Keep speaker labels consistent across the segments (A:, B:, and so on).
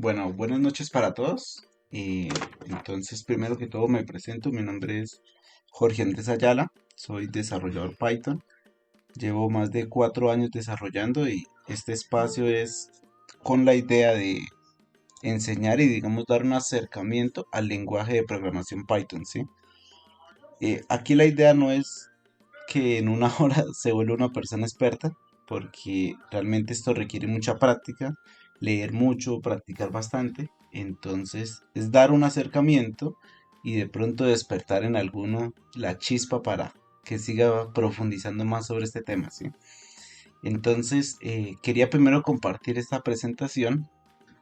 A: Bueno, buenas noches para todos. Entonces, primero que todo me presento. Mi nombre es Jorge Andrés Ayala. Soy desarrollador Python. Llevo más de 4 años desarrollando y este espacio es con la idea de enseñar y, digamos, dar un acercamiento al lenguaje de programación Python, ¿sí? Aquí la idea no es que en una hora se vuelva una persona experta, porque realmente esto requiere mucha práctica, leer mucho, practicar bastante. Entonces es dar un acercamiento y de pronto despertar en alguno la chispa para que siga profundizando más sobre este tema, ¿sí? Entonces quería primero compartir esta presentación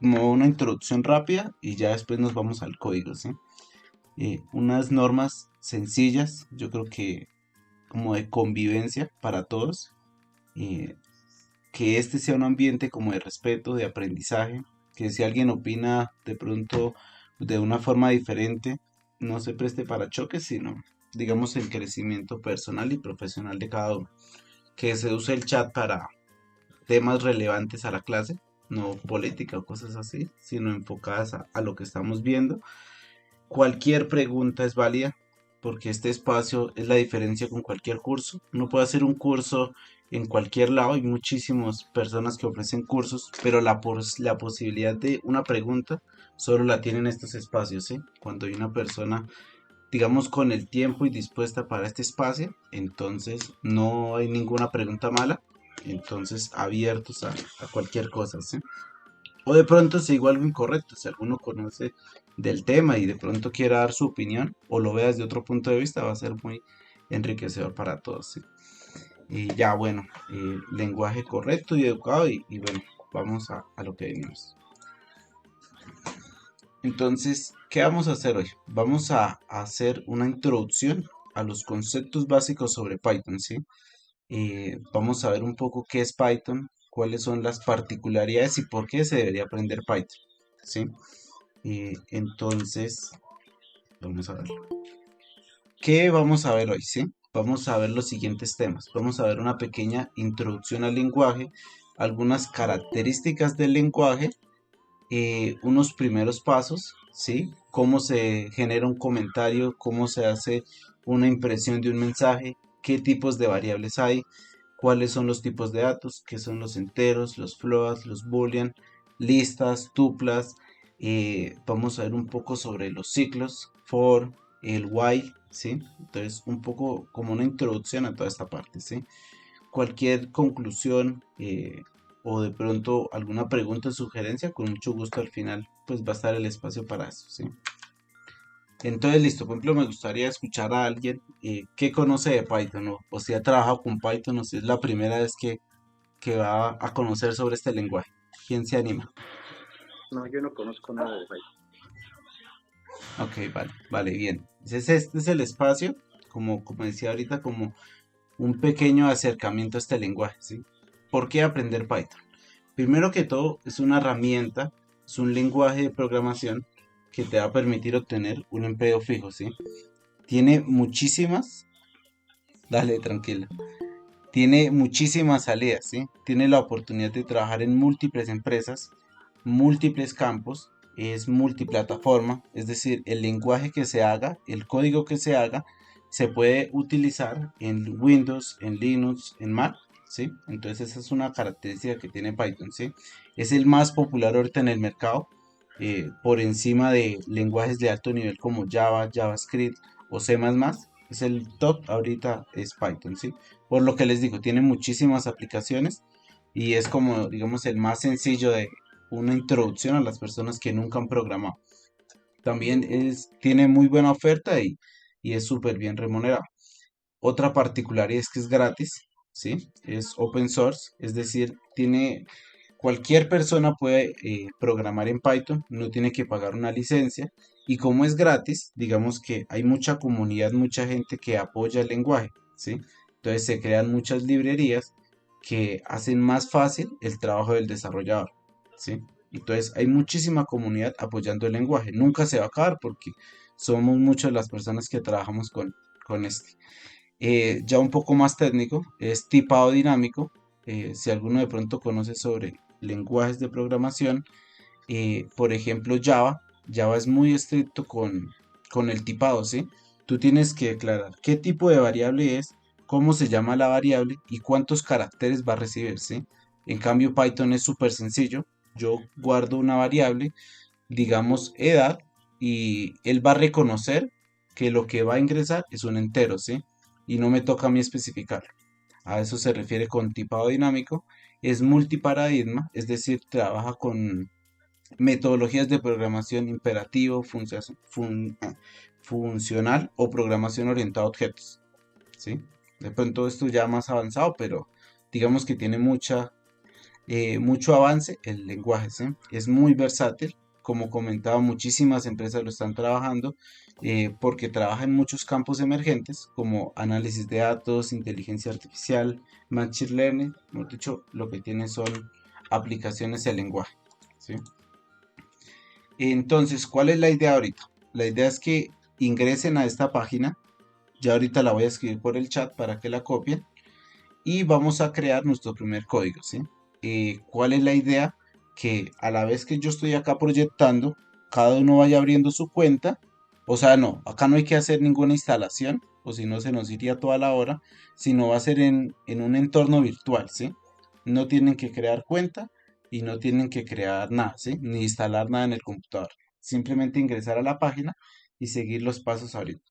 A: como una introducción rápida y ya después nos vamos al código, ¿sí? Unas normas sencillas, yo creo que como de convivencia para todos, eh, que este sea un ambiente como de respeto, de aprendizaje, que si alguien opina de pronto de una forma diferente, no se preste para choques, sino digamos el crecimiento personal y profesional de cada uno. Que se use el chat para temas relevantes a la clase, no política o cosas así, sino enfocadas a lo que estamos viendo. Cualquier pregunta es válida porque este espacio es la diferencia con cualquier curso. Uno puede hacer un curso en cualquier lado, hay muchísimas personas que ofrecen cursos, pero la posibilidad de una pregunta solo la tienen estos espacios, ¿sí? Cuando hay una persona, digamos, con el tiempo y dispuesta para este espacio, entonces no hay ninguna pregunta mala, entonces abiertos a cualquier cosa, ¿sí? O de pronto si digo algo incorrecto, si alguno conoce del tema y de pronto quiera dar su opinión o lo vea desde otro punto de vista, va a ser muy enriquecedor para todos, ¿sí? Y ya bueno, lenguaje correcto y educado y bueno, vamos a lo que venimos. Entonces, ¿qué vamos a hacer hoy? Vamos a hacer una introducción a los conceptos básicos sobre Python, ¿sí? Vamos a ver un poco qué es Python, cuáles son las particularidades y por qué se debería aprender Python, ¿sí? Entonces, vamos a ver. ¿Qué vamos a ver hoy? ¿Sí? Vamos a ver los siguientes temas. Vamos a ver una pequeña introducción al lenguaje, algunas características del lenguaje, unos primeros pasos, ¿sí? Cómo se genera un comentario, cómo se hace una impresión de un mensaje, qué tipos de variables hay, cuáles son los tipos de datos, qué son los enteros, los floats, los boolean, listas, tuplas. Vamos a ver un poco sobre los ciclos, for, el while, ¿sí? Entonces, un poco como una introducción a toda esta parte, ¿sí? Cualquier conclusión o de pronto alguna pregunta o sugerencia, con mucho gusto al final, pues va a estar el espacio para eso, ¿sí? Entonces, listo, por ejemplo, me gustaría escuchar a alguien que conoce de Python o si ha trabajado con Python o si es la primera vez que va a conocer sobre este lenguaje. ¿Quién se anima?
B: No, yo no conozco nada de Python.
A: Ok, vale, vale, bien. Entonces, este es el espacio, como decía ahorita, como un pequeño acercamiento a este lenguaje, ¿sí? ¿Por qué aprender Python? Primero que todo, es una herramienta, es un lenguaje de programación que te va a permitir obtener un empleo fijo, ¿sí? Tiene muchísimas, dale, tranquila. Tiene muchísimas salidas, ¿sí? Tiene la oportunidad de trabajar en múltiples empresas, múltiples campos, es multiplataforma, es decir, el lenguaje que se haga, el código que se haga, se puede utilizar en Windows, en Linux, en Mac, ¿sí? Entonces esa es una característica que tiene Python, ¿sí? Es el más popular ahorita en el mercado, por encima de lenguajes de alto nivel como Java, JavaScript o C++, es el top ahorita es Python, ¿sí? Por lo que les digo, tiene muchísimas aplicaciones y es como, digamos, el más sencillo de una introducción a las personas que nunca han programado. También tiene muy buena oferta y es súper bien remunerado. Otra particularidad es que es gratis, ¿sí? Es open source, es decir, cualquier persona puede programar en Python, no tiene que pagar una licencia y como es gratis, digamos que hay mucha comunidad, mucha gente que apoya el lenguaje, ¿sí? Entonces se crean muchas librerías que hacen más fácil el trabajo del desarrollador, ¿sí? Entonces hay muchísima comunidad apoyando el lenguaje, nunca se va a acabar porque somos muchas las personas que trabajamos con este. Ya un poco más técnico, es tipado dinámico. Si alguno de pronto conoce sobre lenguajes de programación, Por ejemplo, Java es muy estricto con el tipado, ¿sí? Tú tienes que declarar qué tipo de variable es, cómo se llama la variable y cuántos caracteres va a recibir, ¿sí? En cambio, Python es súper sencillo. Yo guardo una variable, digamos edad, y él va a reconocer que lo que va a ingresar es un entero, ¿sí? Y no me toca a mí especificarlo. A eso se refiere con tipado dinámico. Es multiparadigma, es decir, trabaja con metodologías de programación imperativo, funcional o programación orientada a objetos, ¿sí? De pronto esto ya más avanzado, pero digamos que tiene mucho avance el lenguaje, ¿sí? Es muy versátil. Como comentaba, muchísimas empresas lo están trabajando porque trabaja en muchos campos emergentes como análisis de datos, inteligencia artificial, machine learning. Hemos dicho, lo que tiene son aplicaciones del lenguaje, ¿sí? Entonces, ¿cuál es la idea ahorita? La idea es que ingresen a esta página. Ya ahorita la voy a escribir por el chat para que la copien y vamos a crear nuestro primer código, ¿sí? ¿Cuál es la idea? Que a la vez que yo estoy acá proyectando, cada uno vaya abriendo su cuenta. O sea, no, acá no hay que hacer ninguna instalación, o si no se nos iría toda la hora, sino va a ser en un entorno virtual, ¿sí? No tienen que crear cuenta y no tienen que crear nada, ¿sí? Ni instalar nada en el computador. Simplemente ingresar a la página y seguir los pasos ahorita.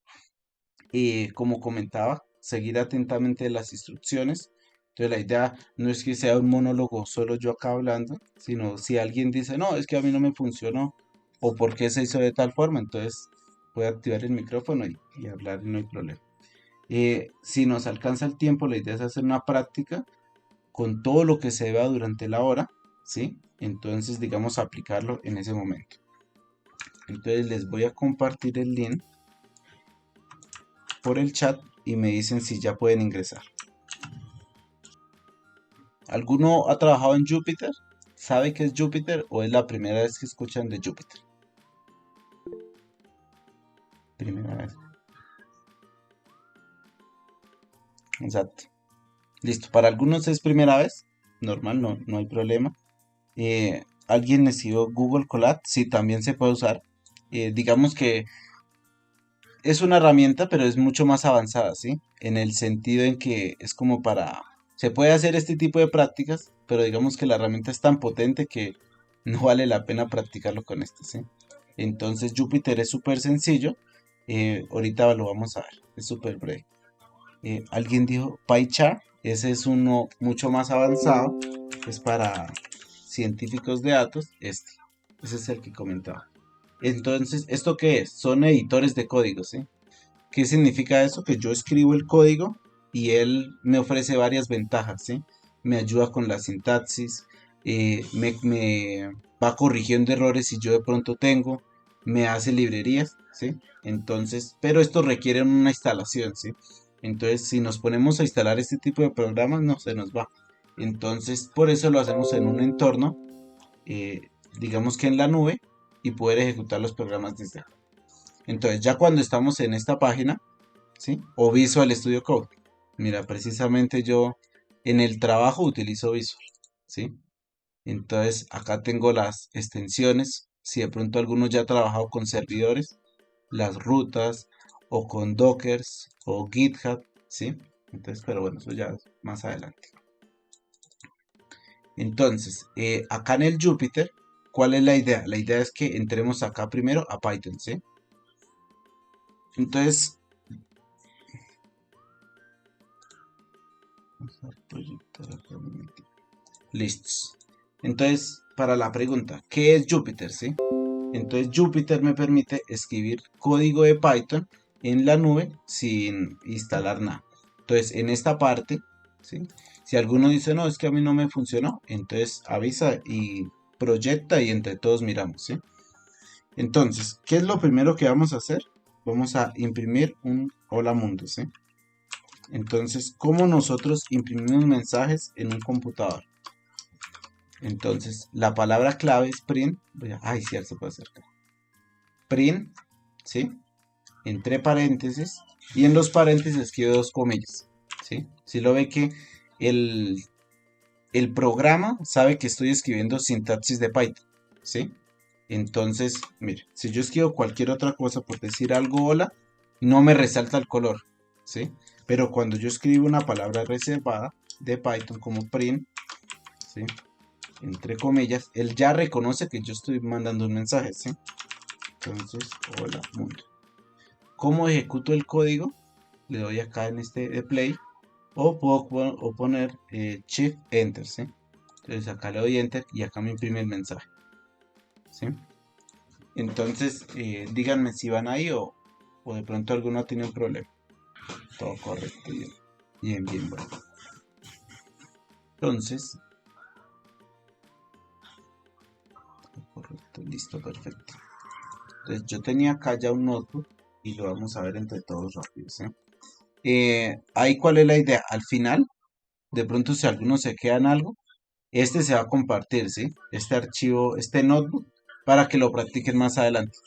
A: Como comentaba, seguir atentamente las instrucciones. Entonces la idea no es que sea un monólogo solo yo acá hablando, sino si alguien dice, no, es que a mí no me funcionó o por qué se hizo de tal forma, entonces puede activar el micrófono y hablar y no hay problema. Si nos alcanza el tiempo, la idea es hacer una práctica con todo lo que se vea durante la hora, ¿sí? Entonces, digamos, aplicarlo en ese momento. Entonces les voy a compartir el link por el chat y me dicen si ya pueden ingresar. ¿Alguno ha trabajado en Jupyter? ¿Sabe qué es Jupyter o es la primera vez que escuchan de Jupyter? Primera vez. Exacto. Listo. Para algunos es primera vez. Normal, no hay problema. ¿Alguien necesitó Google Colab? Sí, también se puede usar. Digamos que es una herramienta, pero es mucho más avanzada, ¿sí? En el sentido en que es como para... Se puede hacer este tipo de prácticas, pero digamos que la herramienta es tan potente que no vale la pena practicarlo con este, ¿sí? Entonces Jupyter es súper sencillo. Ahorita lo vamos a ver. Es súper breve. Alguien dijo PyChart. Ese es uno mucho más avanzado. Es para científicos de datos. Ese es el que comentaba. Entonces, ¿esto qué es? Son editores de código, ¿sí? ¿Qué significa eso? Que yo escribo el código y él me ofrece varias ventajas, ¿sí? Me ayuda con la sintaxis, me va corrigiendo errores si yo de pronto tengo, me hace librerías, ¿sí? Entonces, pero esto requiere una instalación, ¿sí? Entonces, si nos ponemos a instalar este tipo de programas, no se nos va. Entonces, por eso lo hacemos en un entorno, eh, digamos que en la nube, y poder ejecutar los programas desde ahí. Entonces, ya cuando estamos en esta página, ¿sí? O Visual Studio Code. Mira, precisamente yo en el trabajo utilizo Visual, ¿sí? Entonces, acá tengo las extensiones. Si de pronto alguno ya ha trabajado con servidores, las rutas, o con Dockers, o GitHub, ¿sí? Entonces, pero bueno, eso ya es más adelante. Entonces, acá en el Jupyter, ¿cuál es la idea? La idea es que entremos acá primero a Python, ¿sí? Entonces, listos. Entonces, para la pregunta, ¿qué es Jupyter, sí? Entonces, Jupyter me permite escribir código de Python en la nube sin instalar nada. Entonces, en esta parte, ¿sí? Si alguno dice, no, es que a mí no me funcionó, entonces avisa y proyecta y entre todos miramos, ¿sí? Entonces, ¿qué es lo primero que vamos a hacer? Vamos a imprimir un hola mundo, ¿sí? Entonces, ¿cómo nosotros imprimimos mensajes en un computador? Entonces, la palabra clave es print. Ay, sí, se puede acercar. Print, ¿sí? Entre paréntesis. Y en los paréntesis escribo dos comillas, ¿sí? Si lo ve que el, el programa sabe que estoy escribiendo sintaxis de Python, ¿sí? Entonces, mire, si yo escribo cualquier otra cosa por decir algo hola, no me resalta el color, ¿sí? Pero cuando yo escribo una palabra reservada de Python como print, ¿sí? Entre comillas, él ya reconoce que yo estoy mandando un mensaje, ¿sí? Entonces, hola mundo. ¿Cómo ejecuto el código? Le doy acá en este de play o puedo poner Shift Enter, ¿sí? Entonces acá le doy Enter y acá me imprime el mensaje, ¿sí? Entonces, díganme si van ahí o de pronto alguno tiene un problema. Todo correcto, bien. Bien, bien, bueno. Entonces, correcto, listo, perfecto. Entonces, yo tenía acá ya un notebook y lo vamos a ver entre todos rápido, ¿sí? Ahí, ¿cuál es la idea? Al final, de pronto, si alguno se queda en algo, este se va a compartir, ¿sí? Este archivo, este notebook, para que lo practiquen más adelante.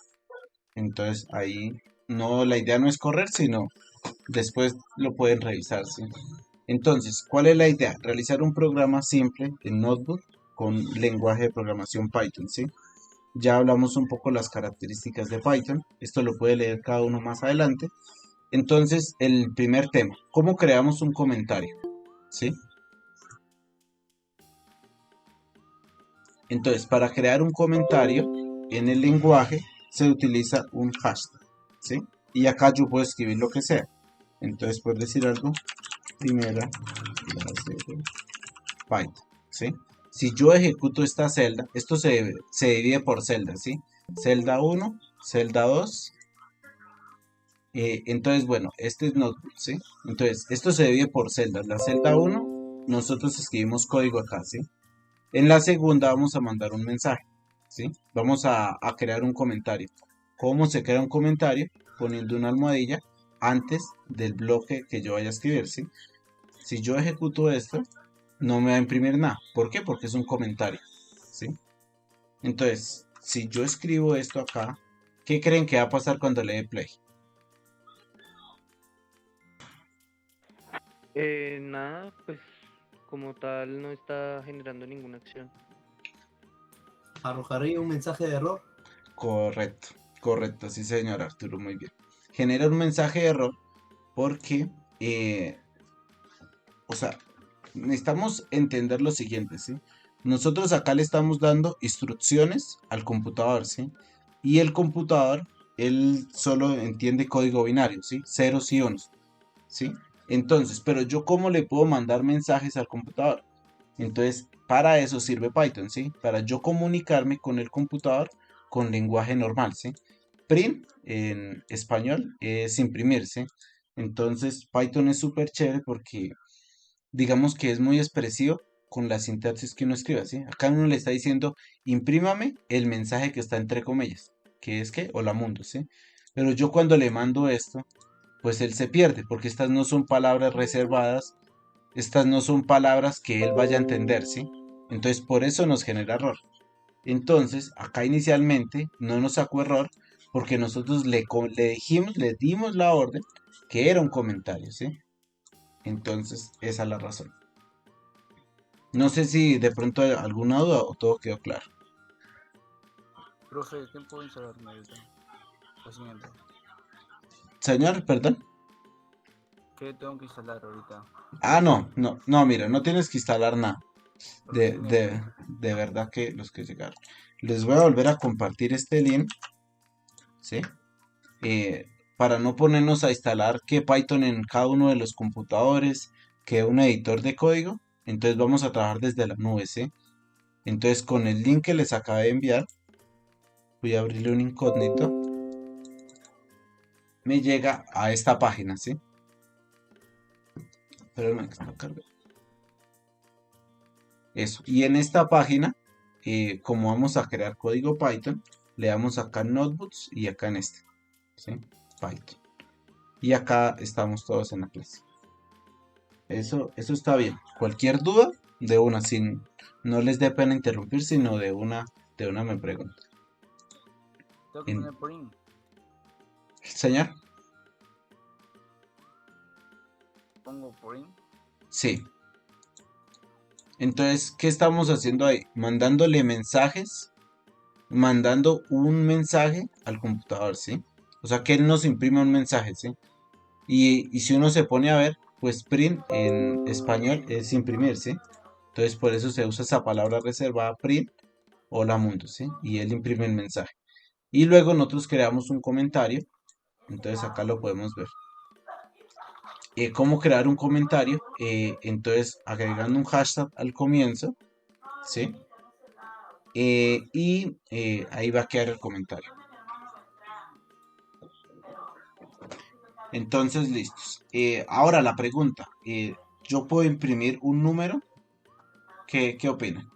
A: Entonces, ahí, no, la idea no es correr, sino después lo pueden revisar, ¿sí? Entonces, ¿cuál es la idea? Realizar un programa simple en Notebook con lenguaje de programación Python, ¿sí? Ya hablamos un poco las características de Python. Esto lo puede leer cada uno más adelante. Entonces, el primer tema, ¿cómo creamos un comentario? ¿Sí? Entonces, para crear un comentario en el lenguaje se utiliza un hashtag, ¿sí? Y acá yo puedo escribir lo que sea. Entonces, por decir algo, primera clase de Python, ¿sí? Si yo ejecuto esta celda, esto se divide por celdas, ¿sí? Celda 1, celda 2. Entonces, bueno, este es notebook, ¿sí? Entonces, esto se divide por celdas. La celda 1, nosotros escribimos código acá, ¿sí? En la segunda vamos a mandar un mensaje, ¿sí? Vamos a crear un comentario. ¿Cómo se crea un comentario? Poniendo una almohadilla antes del bloque que yo vaya a escribir, ¿sí? Si yo ejecuto esto, no me va a imprimir nada. ¿Por qué? Porque es un comentario, ¿sí? Entonces, si yo escribo esto acá, ¿qué creen que va a pasar cuando le dé play?
C: Nada, pues como tal no está generando ninguna acción.
D: Arrojaría un mensaje de error.
A: Correcto, correcto, sí señor Arturo, muy bien. Genera un mensaje de error porque, o sea, necesitamos entender lo siguiente, ¿sí? Nosotros acá le estamos dando instrucciones al computador, ¿sí? Y el computador, él solo entiende código binario, ¿sí? Ceros y unos, ¿sí? Entonces, pero yo cómo le puedo mandar mensajes al computador. Entonces, para eso sirve Python, ¿sí? Para yo comunicarme con el computador con lenguaje normal, ¿sí? Print en español es imprimir, ¿sí? Entonces, Python es súper chévere porque digamos que es muy expresivo con la sintaxis que uno escribe, ¿sí? Acá uno le está diciendo, imprímame el mensaje que está entre comillas, que es que, hola mundo, ¿sí? Pero yo cuando le mando esto, pues él se pierde, porque estas no son palabras reservadas, estas no son palabras que él vaya a entender, ¿sí? Entonces por eso nos genera error. Entonces, acá inicialmente no nos sacó error porque nosotros le dijimos, le dimos la orden que era un comentario, ¿sí? Entonces, esa es la razón. No sé si de pronto hay alguna duda o todo quedó claro.
E: Profe, ¿qué puedo instalarme ahorita? Lo siguiente.
A: Señor, perdón.
E: ¿Qué tengo que instalar ahorita?
A: Ah, no, no, no, mira, no tienes que instalar nada.
E: Lo
A: De,
E: siguiente.
A: de, de verdad que los que llegaron. Les voy a volver a compartir este link, ¿sí? Eh, para no ponernos a instalar que Python en cada uno de los computadores, que un editor de código. Entonces vamos a trabajar desde la nube, ¿sí? Entonces con el link que les acabé de enviar, voy a abrirle un incógnito. Me llega a esta página, ¿sí? Espérame que está cargando. Eso. Y en esta página, como vamos a crear código Python, le damos acá en Notebooks y acá en este, ¿sí? Python. Y acá estamos todos en la clase. Eso está bien. Cualquier duda, de una, sin, no les dé pena interrumpir, sino de una me pregunta.
E: Tengo que poner print.
A: Señor,
E: Pongo print.
A: sí. Entonces, ¿qué estamos haciendo ahí? Mandándole mensajes mandando un mensaje al computador, ¿sí? O sea que él nos imprime un mensaje, ¿sí? Y si uno se pone a ver, pues print en español es imprimir, ¿sí? Entonces por eso se usa esa palabra reservada print. Hola mundo, ¿sí? Y él imprime el mensaje. Y luego nosotros creamos un comentario. Entonces acá lo podemos ver. ¿Cómo crear un comentario? Entonces agregando un hashtag al comienzo, ¿sí? Ahí va a quedar el comentario. Entonces, listos. Ahora la pregunta. ¿Yo puedo imprimir un número? ¿Qué opinan?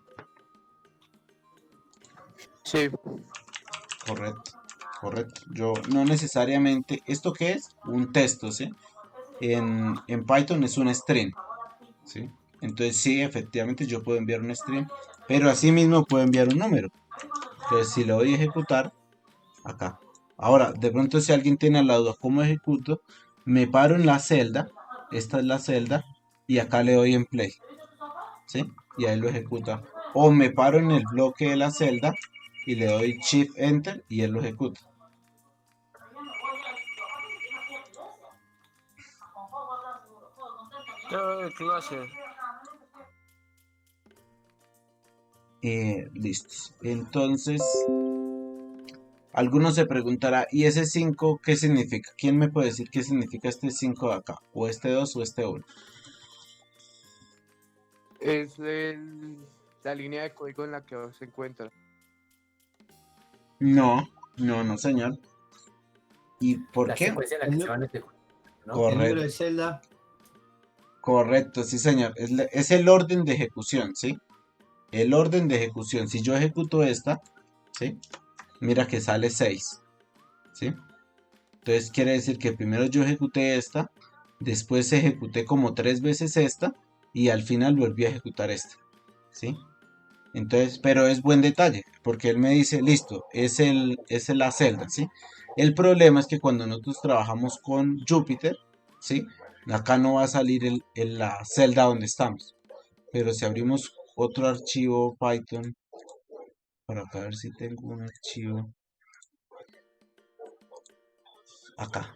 C: Sí.
A: Correcto, correcto. Yo no necesariamente. ¿Esto qué es? Un texto, ¿sí? En Python es un string, ¿sí? Entonces sí, efectivamente yo puedo enviar un string, pero asimismo puedo enviar un número. Entonces si le doy a ejecutar, acá. Ahora, de pronto si alguien tiene la duda cómo ejecuto, me paro en la celda, esta es la celda, y acá le doy en play, ¿sí? Y ahí lo ejecuta. O me paro en el bloque de la celda y le doy Shift Enter y él lo ejecuta.
E: ¿Qué iba a hacer?
A: Listos. Entonces, algunos se preguntará, ¿y ese 5 qué significa? ¿Quién me puede decir qué significa este 5 de acá? ¿O este 2 o este 1?
C: Es la línea de código en la que se encuentra.
A: No, no, señor. ¿Y por
D: La
A: qué?
D: secuencia en la que se van a ejecutar, ¿no?
F: El número
A: Correcto,
F: de celda.
A: correcto, sí, señor. Es el orden de ejecución, ¿sí? El orden de ejecución. Si yo ejecuto esta, ¿sí? Mira que sale 6, ¿sí? Entonces quiere decir que primero yo ejecuté esta, después ejecuté como 3 veces esta y al final volví a ejecutar esta, ¿sí? Entonces, pero es buen detalle, porque él me dice, listo, es la celda, ¿sí? El problema es que cuando nosotros trabajamos con Jupyter, ¿sí? Acá no va a salir la celda donde estamos. Pero si abrimos otro archivo Python, para acá ver si tengo un archivo, acá,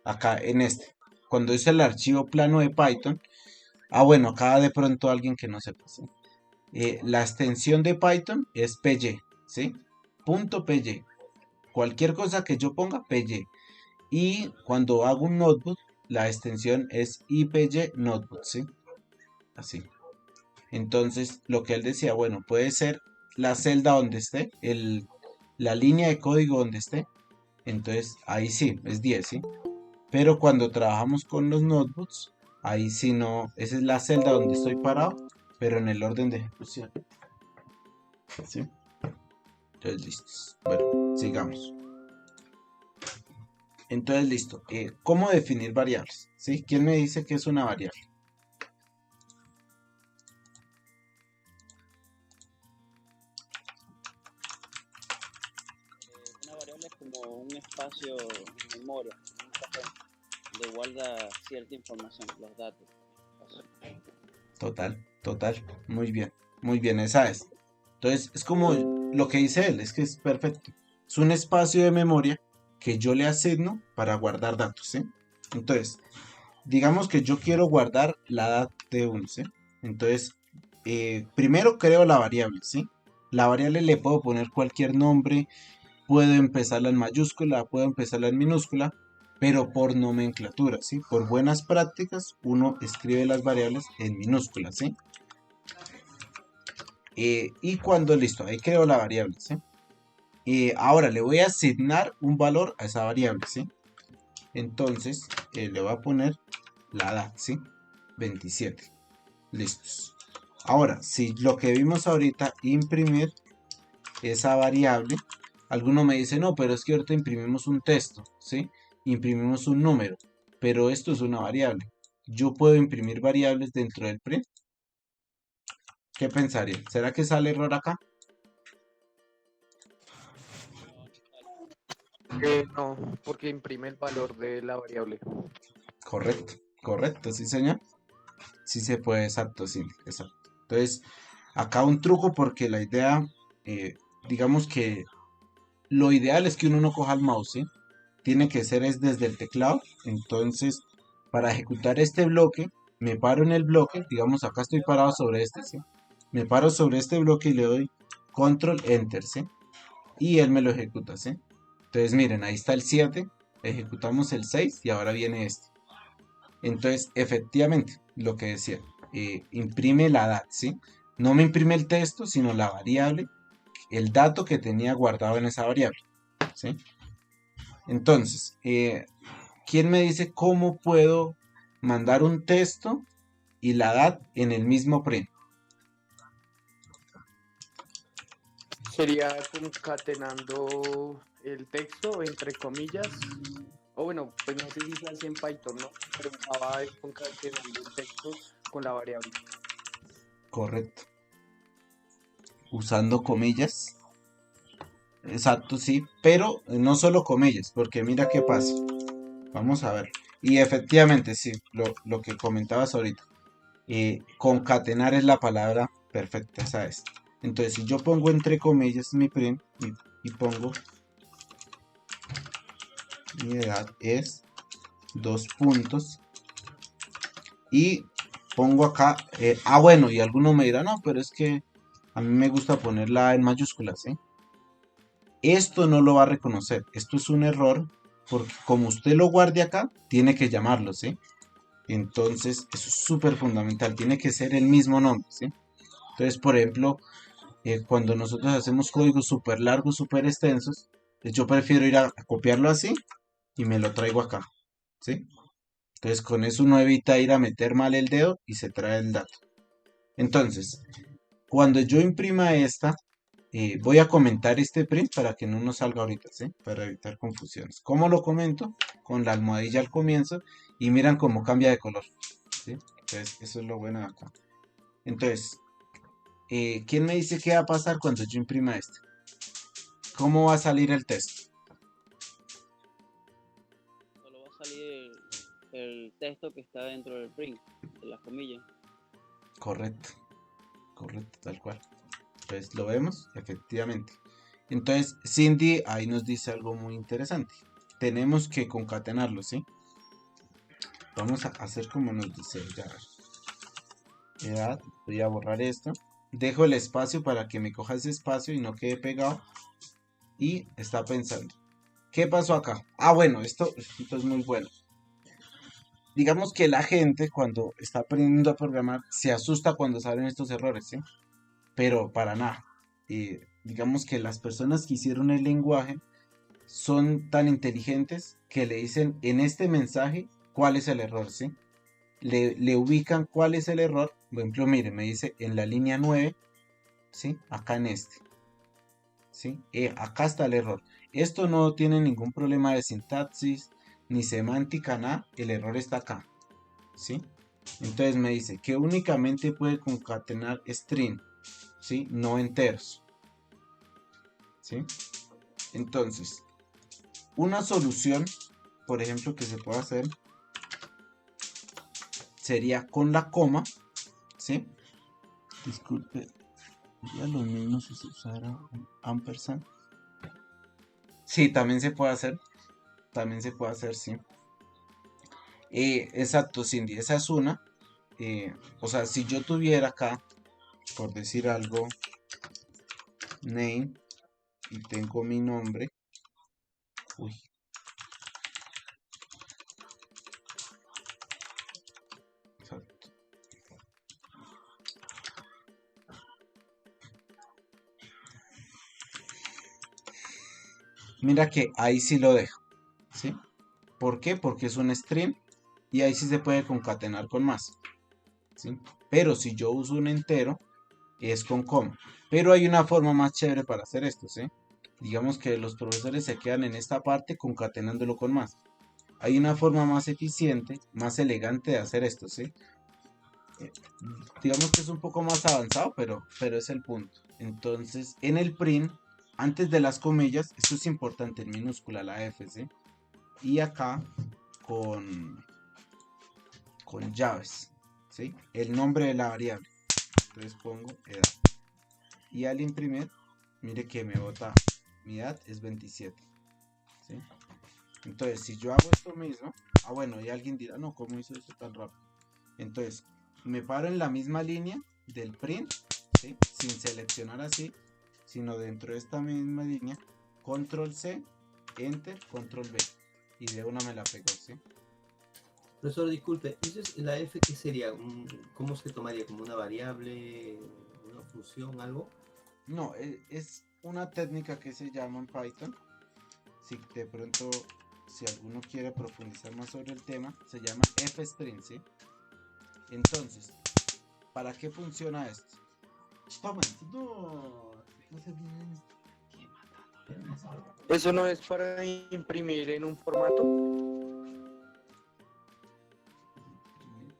A: acá en este. Cuando es el archivo plano de Python, bueno, acá de pronto alguien que no sepa, ¿sí? La extensión de Python es py, ¿sí? Punto .py. Cualquier cosa que yo ponga, py. Y cuando hago un notebook, la extensión es ipy notebook, ¿sí? Así. Entonces, lo que él decía, bueno, puede ser la celda donde esté, la línea de código donde esté. Entonces, ahí sí, es 10, ¿sí? Pero cuando trabajamos con los notebooks, ahí sí no, esa es la celda donde estoy parado, pero en el orden de ejecución. ¿Sí? Entonces, listos. Bueno, sigamos. Entonces, listo. ¿Cómo definir variables? ¿Sí? ¿Quién me dice que es una variable?
G: Una variable es como un espacio en memoria, un cajón, donde guarda cierta información, los datos.
A: Total. Muy bien, esa es. Entonces, es como lo que dice él, es que es perfecto. Es un espacio de memoria que yo le asigno para guardar datos, ¿sí? Entonces, digamos que yo quiero guardar la edad de 1, ¿sí? Entonces, primero creo la variable, ¿sí? La variable le puedo poner cualquier nombre, puedo empezarla en mayúscula, puedo empezarla en minúscula, pero por nomenclatura, ¿sí? Por buenas prácticas, uno escribe las variables en minúsculas, ¿sí? Y cuando listo, ahí creo la variable, ¿sí? Ahora le voy a asignar un valor a esa variable, ¿sí? Entonces, le voy a poner la edad, ¿sí? 27. Listos. Ahora, si lo que vimos ahorita, imprimir esa variable, alguno me dice, no, pero es que ahorita imprimimos un texto, ¿sí? Imprimimos un número, pero esto es una variable. Yo puedo imprimir variables dentro del print. ¿Qué pensaría? ¿Será que sale error acá?
C: No, porque imprime el valor de la variable.
A: Correcto, sí señor. Sí se puede, exacto, sí, exacto. Entonces, acá un truco porque la idea, digamos que lo ideal es que uno no coja el mouse, ¿sí? Tiene que ser es desde el teclado. Entonces, para ejecutar este bloque, me paro en el bloque, digamos acá estoy parado sobre este, ¿sí? Me paro sobre este bloque y le doy control enter, ¿sí? Y él me lo ejecuta, ¿sí? Entonces miren, ahí está el 7, ejecutamos el 6 y ahora viene este. Entonces, efectivamente, lo que decía, imprime la DAT, ¿sí? No me imprime el texto, sino la variable, el dato que tenía guardado en esa variable, ¿sí? Entonces, ¿quién me dice cómo puedo mandar un texto y la DAT en el mismo print?
F: Sería concatenando el texto entre comillas. O bueno, pues no sé si se hace en Python, ¿no? Pero estaba concatenando el texto con la variable.
A: Correcto. Usando comillas. Exacto, sí. Pero no solo comillas, porque mira qué pasa. Vamos a ver. Y efectivamente, sí, lo que comentabas ahorita. Concatenar es la palabra perfecta, esa es. Entonces, si yo pongo entre comillas mi print y pongo mi edad es 2 puntos y pongo acá, bueno, y alguno me dirá, no, pero es que a mí me gusta ponerla en mayúsculas, ¿sí? Esto no lo va a reconocer, esto es un error, porque como usted lo guarde acá, tiene que llamarlo, ¿sí? Entonces, eso es súper fundamental, tiene que ser el mismo nombre, ¿sí? Entonces, por ejemplo, cuando nosotros hacemos códigos súper largos, súper extensos, yo prefiero ir a copiarlo así y me lo traigo acá, ¿sí? Entonces, con eso uno evita ir a meter mal el dedo y se trae el dato. Entonces, cuando yo imprima esta, voy a comentar este print para que no nos salga ahorita, ¿sí? Para evitar confusiones. ¿Cómo lo comento? Con la almohadilla al comienzo y miran cómo cambia de color, ¿sí? Entonces, eso es lo bueno de acá. Entonces, ¿quién me dice qué va a pasar cuando yo imprima esto? ¿Cómo va a salir el texto?
G: Solo va a salir el texto que está dentro del print, de las comillas.
A: Correcto, correcto, tal cual. Entonces, ¿lo vemos? Efectivamente. Entonces, Cindy ahí nos dice algo muy interesante. Tenemos que concatenarlo, ¿sí? Vamos a hacer como nos dice ya. Edad, voy a borrar esto. Dejo el espacio para que me coja ese espacio y no quede pegado. Y está pensando, ¿qué pasó acá? Bueno, esto es muy bueno. Digamos que la gente cuando está aprendiendo a programar se asusta cuando salen estos errores, ¿sí? Pero para nada. Digamos que las personas que hicieron el lenguaje son tan inteligentes que le dicen en este mensaje cuál es el error, ¿sí? Le ubican cuál es el error. Por ejemplo, mire, me dice en la línea 9, ¿sí? Acá en este, ¿sí? Acá está el error. Esto no tiene ningún problema de sintaxis, ni semántica, nada. El error está acá, ¿sí? Entonces me dice que únicamente puede concatenar string, ¿sí? No enteros, ¿sí? Entonces, una solución, por ejemplo, que se puede hacer sería con la coma, ¿sí? Disculpe, ya lo mismo si se usara un ampersand. Sí, también se puede hacer, sí. Exacto, Cindy, esa es una. O sea, si yo tuviera acá, por decir algo, name, y tengo mi nombre, uy, exacto. Mira que ahí sí lo dejo, ¿sí? ¿Por qué? Porque es un string y ahí sí se puede concatenar con más, ¿sí? Pero si yo uso un entero, es con coma. Pero hay una forma más chévere para hacer esto, ¿sí? Digamos que los profesores se quedan en esta parte concatenándolo con más. Hay una forma más eficiente, más elegante de hacer esto, ¿sí? Digamos que es un poco más avanzado, pero es el punto. Entonces, en el print, antes de las comillas, esto es importante en minúscula, la F, ¿sí? Y acá con llaves, ¿sí? El nombre de la variable. Entonces pongo edad. Y al imprimir mire que me bota, mi edad es 27, ¿sí? Entonces, si yo hago esto mismo, bueno, y alguien dirá, no, ¿cómo hizo eso tan rápido? Entonces, me paro en la misma línea del print, ¿sí? Sin seleccionar así, sino dentro de esta misma línea, control C, enter, control V, y de una me la pegó, ¿sí?
D: Profesor, disculpe, ¿eso es la F qué sería? ¿Cómo se tomaría? ¿Como una variable, una función, algo?
A: No, es una técnica que se llama en Python. Si de pronto, si alguno quiere profundizar más sobre el tema, se llama fstring, ¿sí? Entonces, ¿para qué funciona esto? Toma, no se vienen.
F: ¿Eso no es para imprimir en un formato?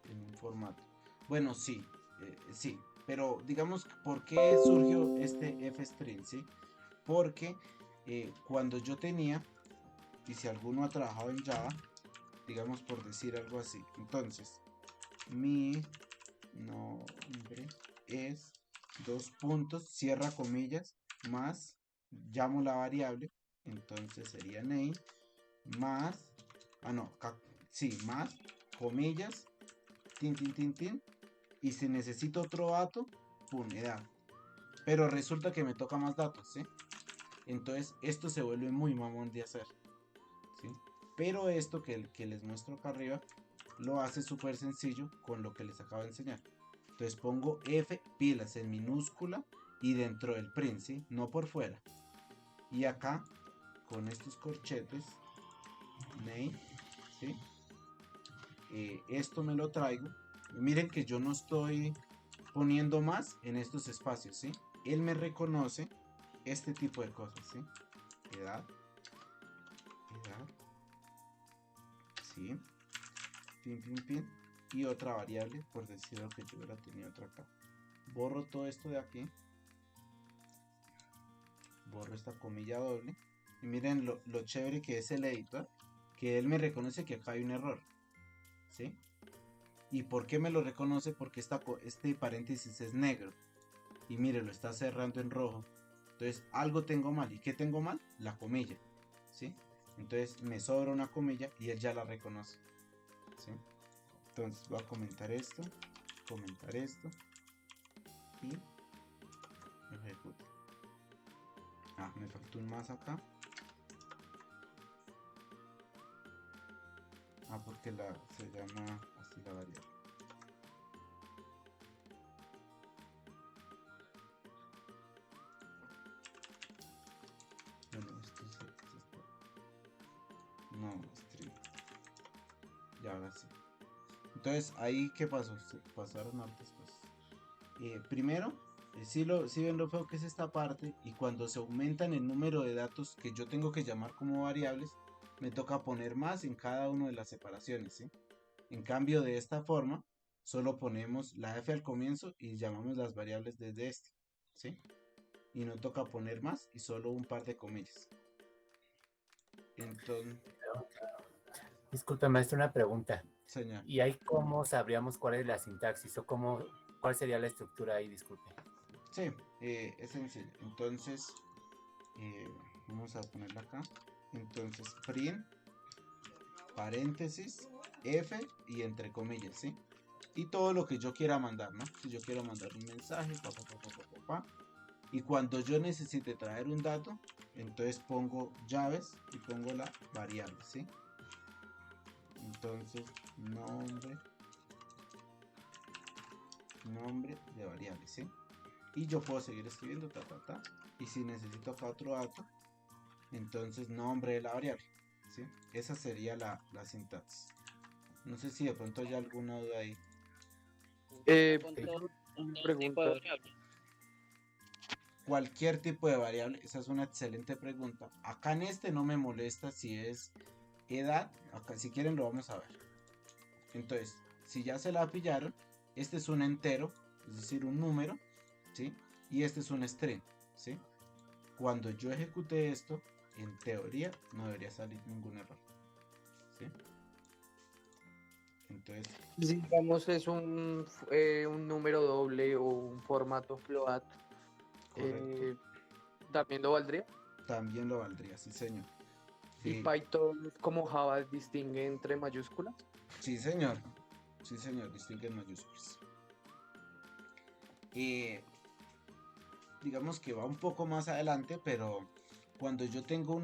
A: En un formato. Bueno, sí, sí, pero digamos, ¿por qué surgió este fstring, sí? Porque cuando yo tenía, y si alguno ha trabajado en Java, digamos por decir algo así, entonces, mi nombre es dos puntos, cierra comillas, más, llamo la variable, entonces sería name, más, sí, más, comillas, tin, y si necesito otro dato, pum, edad. Pero resulta que me toca más datos, ¿sí? Entonces esto se vuelve muy mamón de hacer, ¿sí? Pero esto que les muestro acá arriba lo hace súper sencillo con lo que les acabo de enseñar. Entonces pongo F pilas en minúscula y dentro del print, ¿sí? No por fuera. Y acá con estos corchetes, name, ¿sí? Esto me lo traigo. Miren que yo no estoy poniendo más en estos espacios, ¿sí? Él me reconoce este tipo de cosas, ¿sí? Edad, ¿sí? Pin, y otra variable, por decir lo que yo hubiera tenido otra acá. Borro todo esto de aquí, borro esta comilla doble, y miren lo chévere que es el editor, que él me reconoce que acá hay un error, ¿sí? ¿Y por qué me lo reconoce? Porque este paréntesis es negro, y mire, lo está cerrando en rojo. Entonces algo tengo mal. ¿Y qué tengo mal? La comilla, ¿sí? Entonces me sobra una comilla y él ya la reconoce, ¿sí? Entonces voy a comentar esto y ejecuto. Me faltó un más acá. Porque se llama así la variable. Bueno, esto no, string. Ya, ahora sí. Entonces, ahí, ¿qué pasó? Se pasaron hartas cosas. Primero, si ven lo feo que es esta parte, y cuando se aumentan el número de datos que yo tengo que llamar como variables, me toca poner más en cada una de las separaciones, ¿sí? En cambio, de esta forma, solo ponemos la f al comienzo y llamamos las variables desde este, ¿sí? Y no toca poner más y solo un par de comillas. Entonces,
H: Disculpe, maestro, una pregunta.
A: señor.
H: ¿Y ahí cómo sabríamos cuál es la sintaxis o cuál sería la estructura ahí? Disculpe.
A: Sí, es sencillo. Entonces, vamos a ponerla acá. Entonces, print, paréntesis, F y entre comillas, ¿sí? Y todo lo que yo quiera mandar, ¿no? Si yo quiero mandar un mensaje, y cuando yo necesite traer un dato, entonces pongo llaves y pongo la variable, ¿sí? Entonces, nombre de variable, ¿sí? Y yo puedo seguir escribiendo, y si necesito acá otro dato, entonces nombre de la variable, ¿sí? Esa sería la sintaxis. No sé si de pronto hay alguna duda ahí.
F: Pregunta.
A: Cualquier tipo de variable, esa es una excelente pregunta. Acá en este no me molesta si es edad, acá si quieren lo vamos a ver. Entonces, si ya se la pillaron, este es un entero, es decir, un número, ¿sí? Y este es un string, ¿sí? Cuando yo ejecute esto, en teoría no debería salir ningún error, ¿sí? Entonces,
F: Digamos es un número doble o un formato float.
A: correcto.
F: ¿También lo valdría?
A: También lo valdría, sí, señor.
F: ¿Y
A: Sí,
F: Python como Java distingue entre mayúsculas?
A: sí, señor. Sí, señor, distingue en mayúsculas. Eh, digamos que va un poco más adelante, pero cuando yo tengo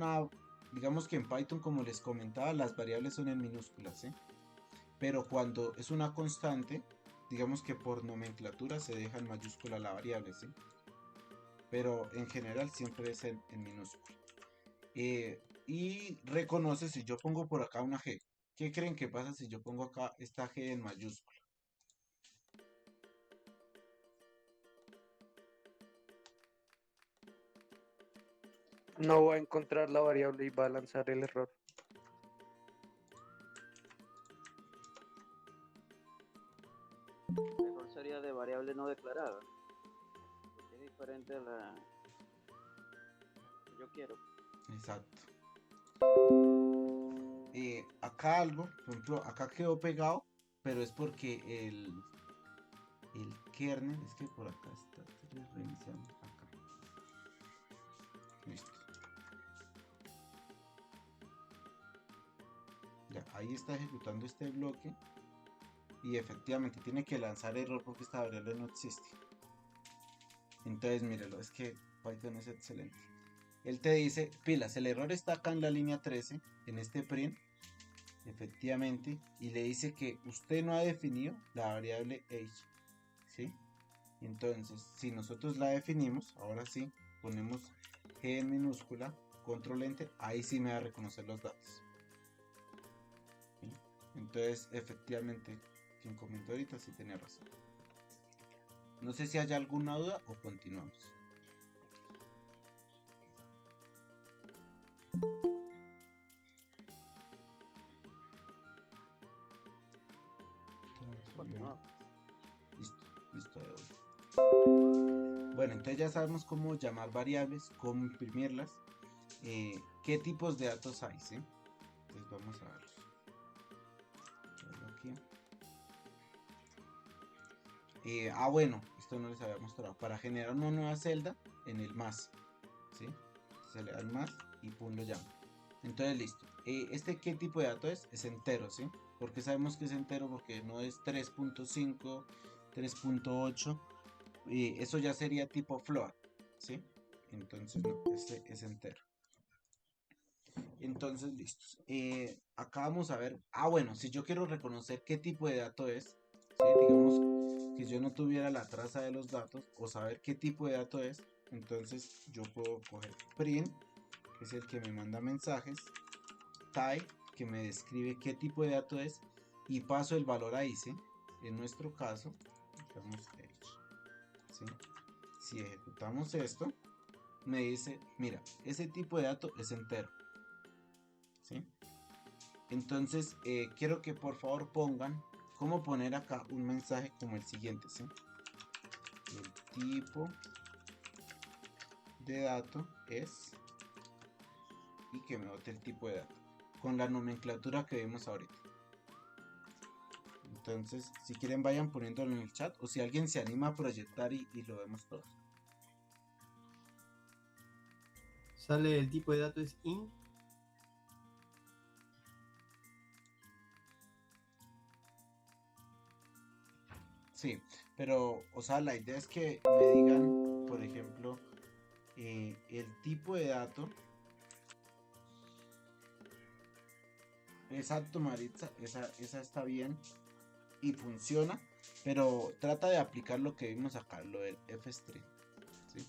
A: digamos que en Python, como les comentaba, las variables son en minúsculas, ¿sí? Pero cuando es una constante, digamos que por nomenclatura se deja en mayúscula la variable, ¿sí? Pero en general siempre es en minúscula. Y reconoce si yo pongo por acá una G. ¿Qué creen que pasa si yo pongo acá esta G en mayúscula?
F: No va a encontrar la variable y va a lanzar el error.
G: El error sería de variable no declarada, porque es diferente a la que yo quiero.
A: Exacto. Acá algo, por ejemplo, acá quedó pegado, pero es porque el kernel, es que por acá está, reiniciamos acá. Listo. Ya, ahí está ejecutando este bloque y efectivamente tiene que lanzar error porque esta variable no existe. Entonces, míralo, es que Python es excelente. Él te dice, pilas, el error está acá en la línea 13, en este print, efectivamente, y le dice que usted no ha definido la variable age, ¿sí? Entonces, si nosotros la definimos, ahora sí, ponemos G en minúscula, control enter, ahí sí me va a reconocer los datos. ¿Sí? Entonces, efectivamente, quien comentó ahorita sí tenía razón. No sé si hay alguna duda o continuamos.
G: Continúa.
A: Listo de hoy. Bueno, entonces ya sabemos cómo llamar variables, cómo imprimirlas, qué tipos de datos hay, ¿sí? Entonces vamos a verlos. Aquí. Bueno, esto no les había mostrado. Para generar una nueva celda en el más, ¿sí? Se le da el más y pum, lo llama. Entonces listo. ¿Qué tipo de dato es? Es entero, ¿sí? Porque sabemos que es entero porque no es 3.5, 3.8. Eso ya sería tipo float, ¿sí? Entonces no, este es entero. Entonces listos. Acá vamos a ver. Bueno, si yo quiero reconocer qué tipo de dato es, ¿sí? Digamos que yo no tuviera la traza de los datos o saber qué tipo de dato es, entonces yo puedo coger print, que es el que me manda mensajes, type, que me describe qué tipo de dato es, y paso el valor a ICE. En nuestro caso, digamos age, ¿sí? Si ejecutamos esto, me dice, mira, ese tipo de dato es entero, ¿sí? Entonces, quiero que por favor pongan cómo poner acá un mensaje como el siguiente, ¿sí? El tipo de dato es, y que me bote el tipo de dato con la nomenclatura que vimos ahorita. Entonces, si quieren vayan poniéndolo en el chat o si alguien se anima a proyectar y lo vemos todos.
D: Sale el tipo de dato es int.
A: Sí, pero, o sea, la idea es que me digan, por ejemplo, el tipo de dato. Exacto, Maritza, esa está bien y funciona, pero trata de aplicar lo que vimos acá, lo del F-string, ¿sí?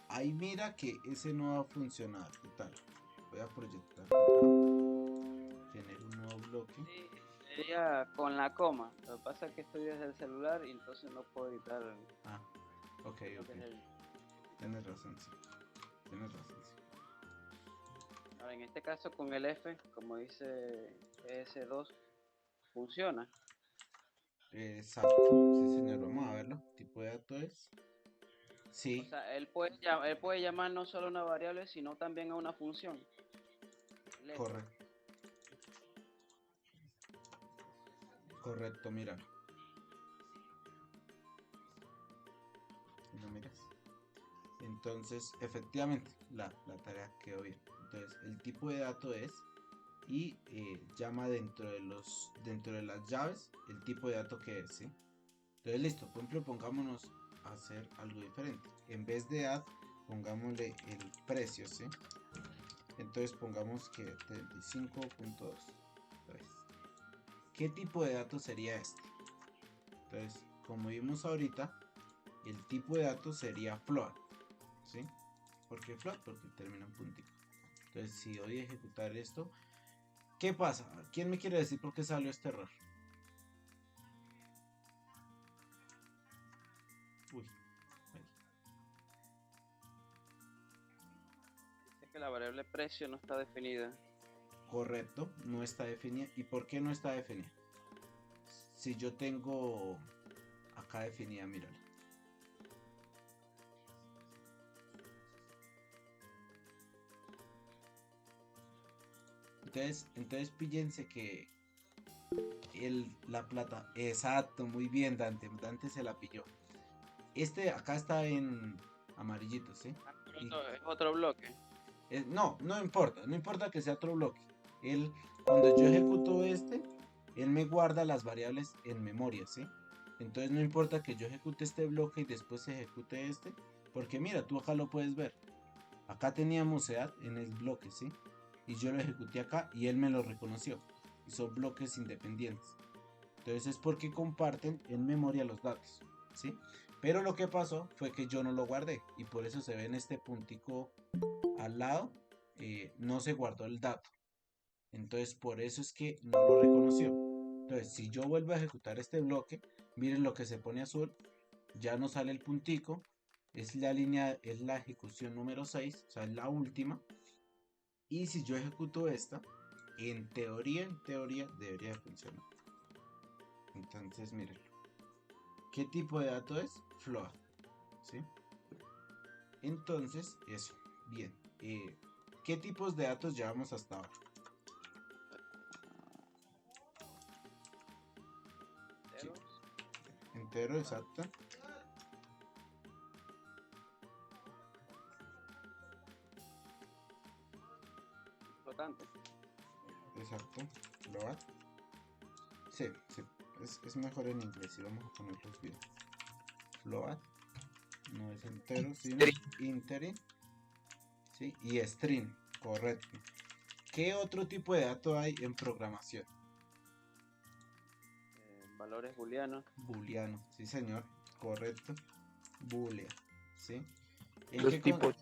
A: Ahí mira que ese no va a funcionar, ¿qué tal? Voy a proyectar acá, tener un nuevo bloque.
G: Sí, sería con la coma. Lo que pasa es que estoy desde el celular y entonces no puedo editar
A: Ah, ok,
G: lo que es el...
A: tienes razón, sí. Tienes razón, sí.
G: Ahora, en este caso con el F, como dice ES2, funciona.
A: Exacto, sí señor, vamos a verlo. Tipo de dato es.
G: O
A: Sí,
G: sea, él puede llamar no solo a una variable, sino también a una función. Let.
A: correcto, correcto, míralo. ¿Lo miras? Entonces, efectivamente, la tarea quedó bien. Entonces, el tipo de dato es y llama dentro de las llaves el tipo de dato que es, ¿sí? Entonces, listo, por ejemplo, pongámonos a hacer algo diferente. En vez de add, pongámosle el precio, ¿sí? Entonces, pongamos que 35.2. ¿Qué tipo de dato sería este? Entonces, como vimos ahorita, el tipo de dato sería float, ¿sí? ¿Por qué float? Porque termina en puntico. Entonces, si doy a ejecutar esto, ¿qué pasa? ¿Quién me quiere decir por qué salió este error? Uy, ahí.
G: Dice que la variable precio no está definida.
A: Correcto, no está definida. ¿Y por qué no está definida? Si yo tengo acá definida, mírala. Entonces píllense que la plata, exacto, muy bien Dante se la pilló. Este acá está en amarillito, ¿sí? Y
G: Es otro bloque.
A: no importa que sea otro bloque. Cuando yo ejecuto él me guarda las variables en memoria, ¿sí? Entonces no importa que yo ejecute este bloque y después ejecute porque mira, tú acá lo puedes ver. Acá teníamos EAD en el bloque, ¿sí? Y yo lo ejecuté acá y él me lo reconoció. Y son bloques independientes. Entonces es porque comparten en memoria los datos, ¿sí? Pero lo que pasó fue que yo no lo guardé y por eso se ve en este puntico al lado, no se guardó el dato. Entonces por eso es que no lo reconoció. Entonces si yo vuelvo a ejecutar este bloque, miren lo que se pone azul, ya no sale el puntico, es la línea, es la ejecución número 6, o sea, es la última. Y si yo ejecuto esta, en teoría debería funcionar. Entonces miren, ¿qué tipo de dato es? Float, ¿sí? Entonces, eso, bien. ¿Qué tipos de datos llevamos hasta ahora? Sí. Entero, exacto.
G: Flotante.
A: Exacto. Float. Sí, es mejor en inglés y vamos a ponerlos bien. Float. No es entero, sino interim. ¿Sí? Y string, correcto. ¿Qué otro tipo de dato hay en programación?
G: Valores booleanos.
A: Booleano, sí señor, correcto. Boolean, ¿sí? ¿En
F: Los
A: qué
F: tipos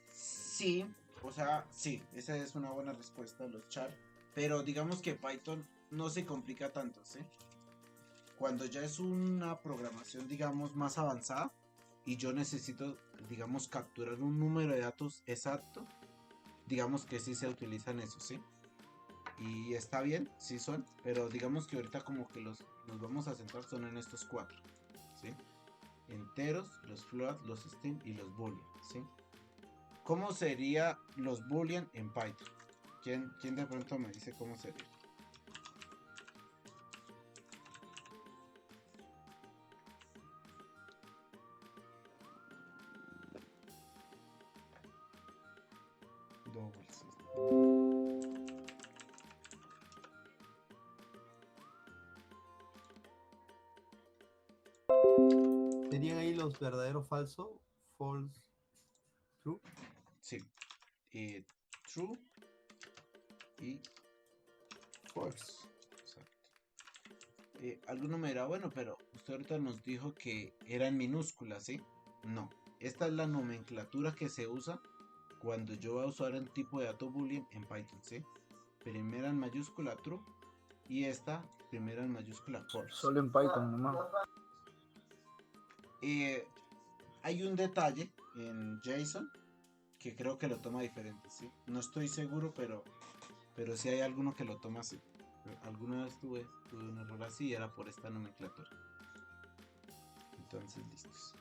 A: Sí, o sea, sí, esa es una buena respuesta a los char, pero digamos que Python no se complica tanto, ¿sí? Cuando ya es una programación, digamos, más avanzada y yo necesito, digamos, capturar un número de datos exacto, digamos que sí se utilizan esos, ¿sí? Y está bien, sí son, pero digamos que ahorita como que nos vamos a centrar son en estos cuatro, ¿sí? Enteros, los float, los string y los boolean, ¿sí? ¿Cómo sería los boolean en Python? ¿Quién de pronto me dice cómo sería? Double system.
D: ¿Serían ahí los verdaderos falso? False, true.
A: Sí. True y false. Exacto. Alguno me dirá, bueno, pero usted ahorita nos dijo que era en minúsculas, ¿sí? No. Esta es la nomenclatura que se usa cuando yo voy a usar un tipo de dato boolean en Python, ¿sí? Primera en mayúscula true y esta primera en mayúscula false.
E: Solo en Python nomás.
A: Hay un detalle en JSON que creo que lo toma diferente, ¿sí? No estoy seguro, pero sí hay alguno que lo toma así. Alguna vez tuve un error así y era por esta nomenclatura. Entonces, listos.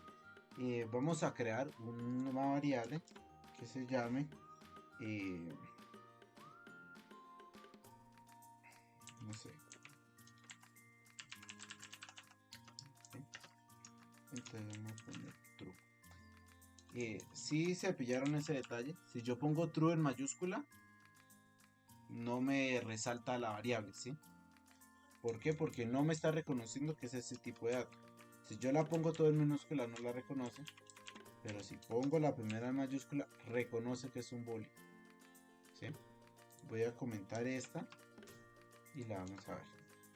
A: Vamos a crear una variable que se llame no sé. Entonces vamos a poner true. Si se pillaron ese detalle, si yo pongo true en mayúscula, no me resalta la variable, ¿sí? ¿Por qué? Porque no me está reconociendo que es ese tipo de dato. Si yo la pongo todo en minúscula, no la reconoce. Pero si pongo la primera en mayúscula, reconoce que es un boolean, ¿sí? Voy a comentar esta y la vamos a ver.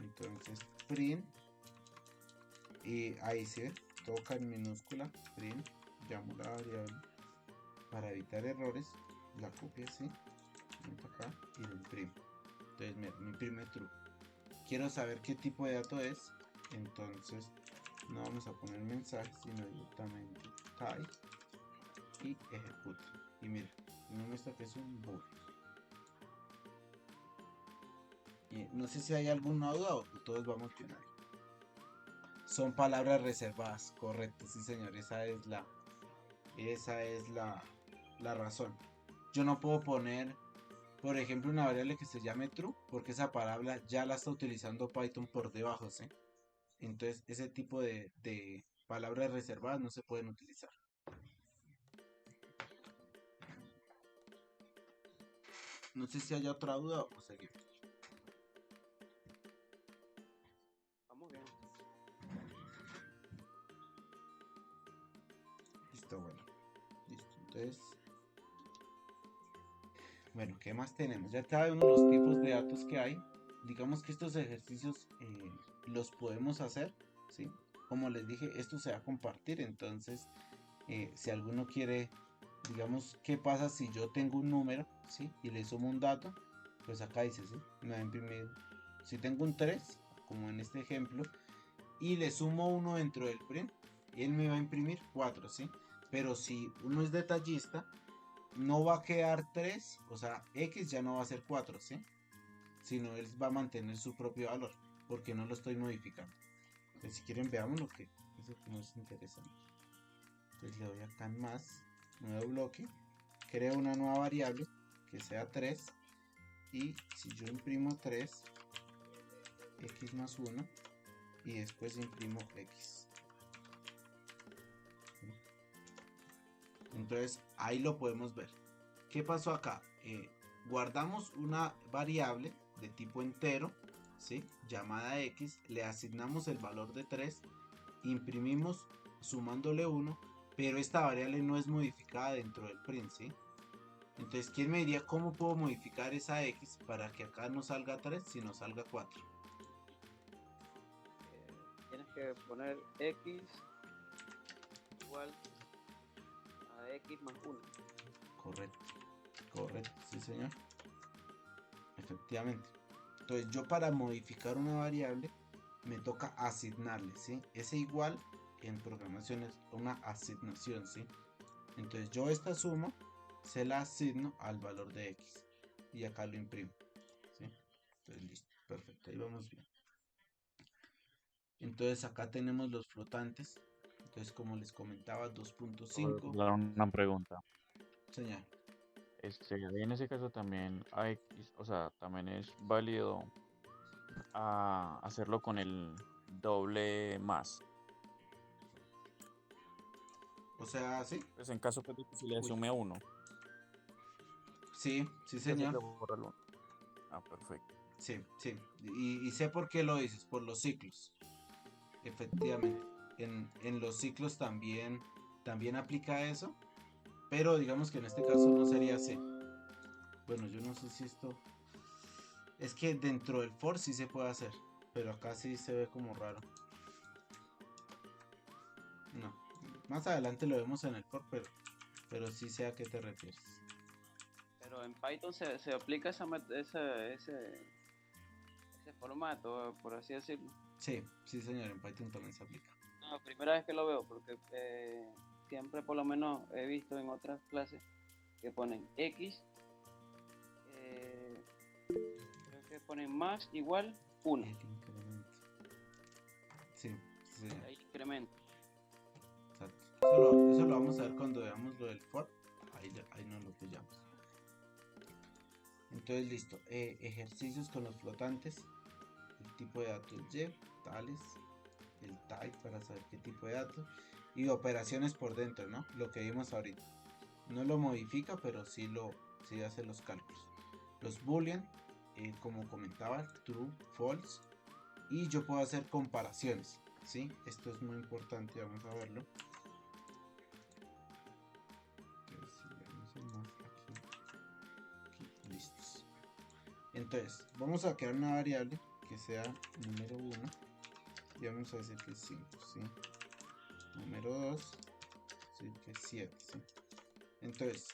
A: Entonces, print. Y ahí se toca en minúscula, print. Llamo la variable. Para evitar errores, la copio así. Meto acá y lo imprimo. Entonces me imprime true. Quiero saber qué tipo de dato es. Entonces no vamos a poner mensaje, sino directamente type y ejecuta. Y mira, me muestra que es un bool. Y no sé si hay alguna duda o todos vamos bien ahí. Son palabras reservadas, correcto, sí señor, esa es la razón. Yo no puedo poner, por ejemplo, una variable que se llame true, porque esa palabra ya la está utilizando Python por debajo, ¿sí? Entonces, ese tipo de palabras reservadas no se pueden utilizar. No sé si hay otra duda o seguimos.
F: Vamos bien.
A: Listo, bueno. Listo, entonces... Bueno, ¿qué más tenemos? Ya sabemos los tipos de datos que hay. Digamos que estos ejercicios los podemos hacer, ¿sí? Como les dije, esto se va a compartir, entonces si alguno quiere, digamos, ¿qué pasa si yo tengo un número, ¿sí? Y le sumo un dato, pues acá dice, ¿sí? Me va a imprimir, si tengo un 3, como en este ejemplo, y le sumo uno dentro del print, él me va a imprimir 4, ¿sí? Pero si uno es detallista, no va a quedar 3, o sea, X ya no va a ser 4, ¿sí? Sino él va a mantener su propio valor, porque no lo estoy modificando. Entonces, si quieren, veamos lo que eso nos interesa. Entonces, le doy acá en más, nuevo bloque, creo una nueva variable que sea 3, y si yo imprimo 3, X más 1, y después imprimo X. Entonces ahí lo podemos ver. ¿Qué pasó acá? Guardamos una variable de tipo entero, ¿sí? Llamada X, le asignamos el valor de 3, imprimimos sumándole 1, pero esta variable no es modificada dentro del print, ¿sí? Entonces, ¿quién me diría cómo puedo modificar esa X para que acá no salga 3, sino salga 4?
G: Tienes que poner X igual a X más 1.
A: Correcto, correcto, sí señor. Efectivamente. Entonces yo para modificar una variable me toca asignarle, ¿sí? Ese igual en programación es una asignación, ¿sí? Entonces yo esta suma se la asigno al valor de X y acá lo imprimo, ¿sí? Entonces listo, perfecto, ahí vamos bien. Entonces acá tenemos los flotantes. Entonces como les comentaba, 2.5.
I: Una pregunta.
A: Señal.
I: Ahí en ese caso también hay, o sea, también es válido hacerlo con el doble más.
A: O sea, sí.
I: Pues en caso pues, de que se le
A: Uy.
I: sume a 1.
A: Sí, sí señor.
I: Ah, perfecto.
A: Sí, sí. Y sé por qué lo dices, por los ciclos. Efectivamente. En los ciclos también aplica eso. Pero digamos que en este caso no sería así. Bueno, yo no sé si esto... Es que dentro del for sí se puede hacer. Pero acá sí se ve como raro. No. Más adelante lo vemos en el for, pero sí sé a qué te refieres.
G: Pero en Python se aplica ese formato, por así decirlo.
A: Sí, sí señor, en Python también se aplica.
G: No, primera vez que lo veo, porque siempre por lo menos he visto en otras clases que ponen X, creo que ponen más igual 1.
A: El incremento. Sí, sí,
G: Ahí incremento.
A: exacto. Eso lo vamos a ver cuando veamos lo del for. Ahí nos lo pillamos. Entonces, listo. Ejercicios con los flotantes. El tipo de datos Y, tales. El type para saber qué tipo de datos. Y operaciones por dentro, ¿no? Lo que vimos ahorita. No lo modifica, pero sí hace los cálculos. Los boolean, como comentaba, true, false. Y yo puedo hacer comparaciones, ¿sí? Esto es muy importante, vamos a verlo. Entonces, si vemos el más aquí, listos. Entonces, vamos a crear una variable que sea número 1 y vamos a decir que es 5, ¿sí? Número 2, sí, que es 7, ¿sí? Entonces,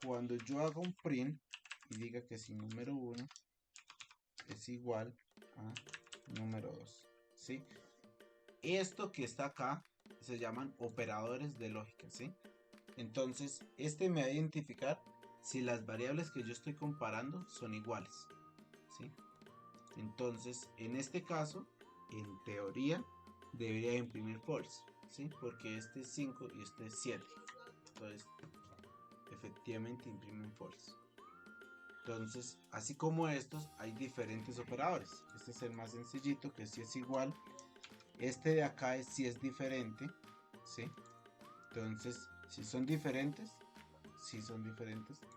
A: cuando yo haga un print y diga que si número 1 es igual a número 2, ¿sí? Esto que está acá se llaman operadores de lógica, ¿sí? Entonces, este me va a identificar si las variables que yo estoy comparando son iguales, ¿sí? Entonces, en este caso, en teoría, debería imprimir false, ¿sí? Porque este es 5 y este es 7. Entonces, efectivamente imprimen false. Entonces, así como estos, hay diferentes operadores. Este es el más sencillito, que si es igual. Este de acá es si es diferente, ¿sí? Entonces, si son diferentes,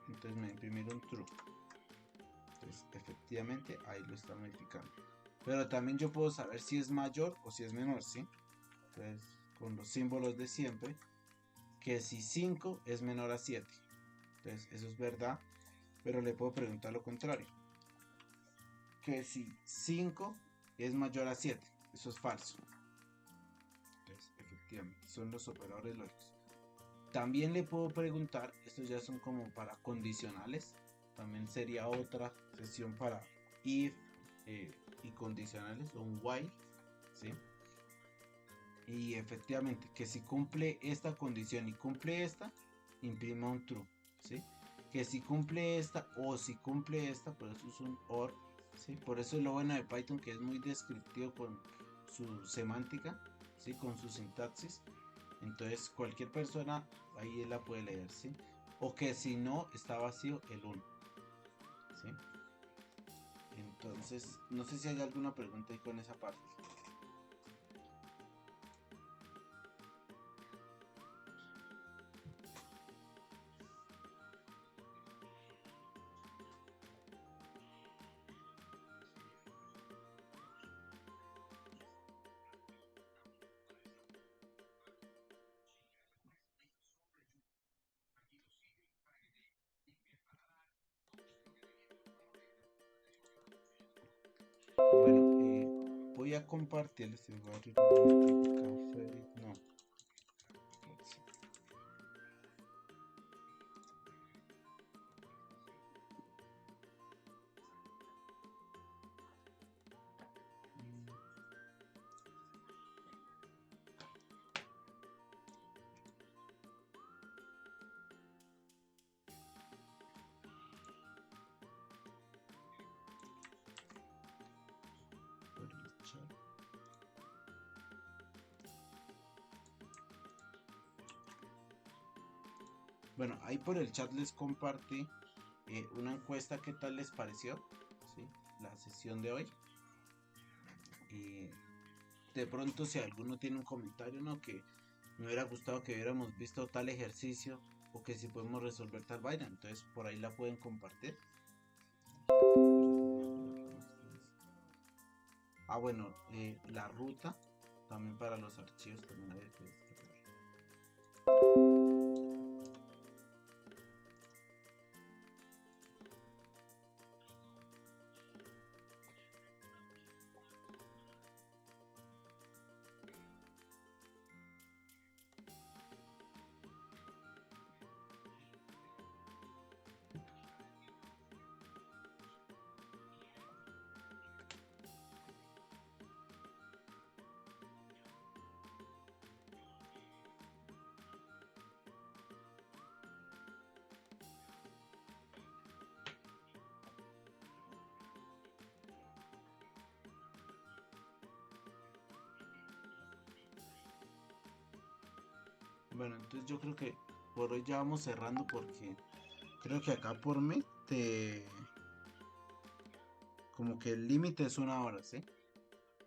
A: entonces me imprimieron true. Entonces, efectivamente, ahí lo está modificando. Pero también yo puedo saber si es mayor o si es menor, ¿sí? Entonces, con los símbolos de siempre, que si 5 es menor a 7. Entonces, eso es verdad, pero le puedo preguntar lo contrario. Que si 5 es mayor a 7, eso es falso. Entonces, efectivamente, son los operadores lógicos. También le puedo preguntar, estos ya son como para condicionales, también sería otra sesión para if y condicionales, o un while, ¿sí? Y efectivamente, que si cumple esta condición y cumple esta, imprima un true, ¿sí? Que si cumple esta o si cumple esta, por eso es un or, ¿sí? Por eso es lo bueno de Python, que es muy descriptivo con su semántica, ¿sí? Con su sintaxis. Entonces cualquier persona ahí la puede leer, ¿sí? O que si no está vacío el 1, ¿sí? Entonces, no sé si hay alguna pregunta ahí con esa parte. Bueno, voy a compartirles, voy a abrir un momentico Café, no. Por el chat. Bueno, ahí por el chat les compartí una encuesta. ¿Qué tal les pareció? ¿Sí? La sesión de hoy. Y de pronto si alguno tiene un comentario, ¿no? Que me hubiera gustado que hubiéramos visto tal ejercicio o que si podemos resolver tal vaina. Entonces por ahí la pueden compartir. Ah, bueno, la ruta también para los archivos también hay que descargar. Bueno, entonces yo creo que por hoy ya vamos cerrando porque creo que acá por mí como que el límite es 1 hora, ¿sí?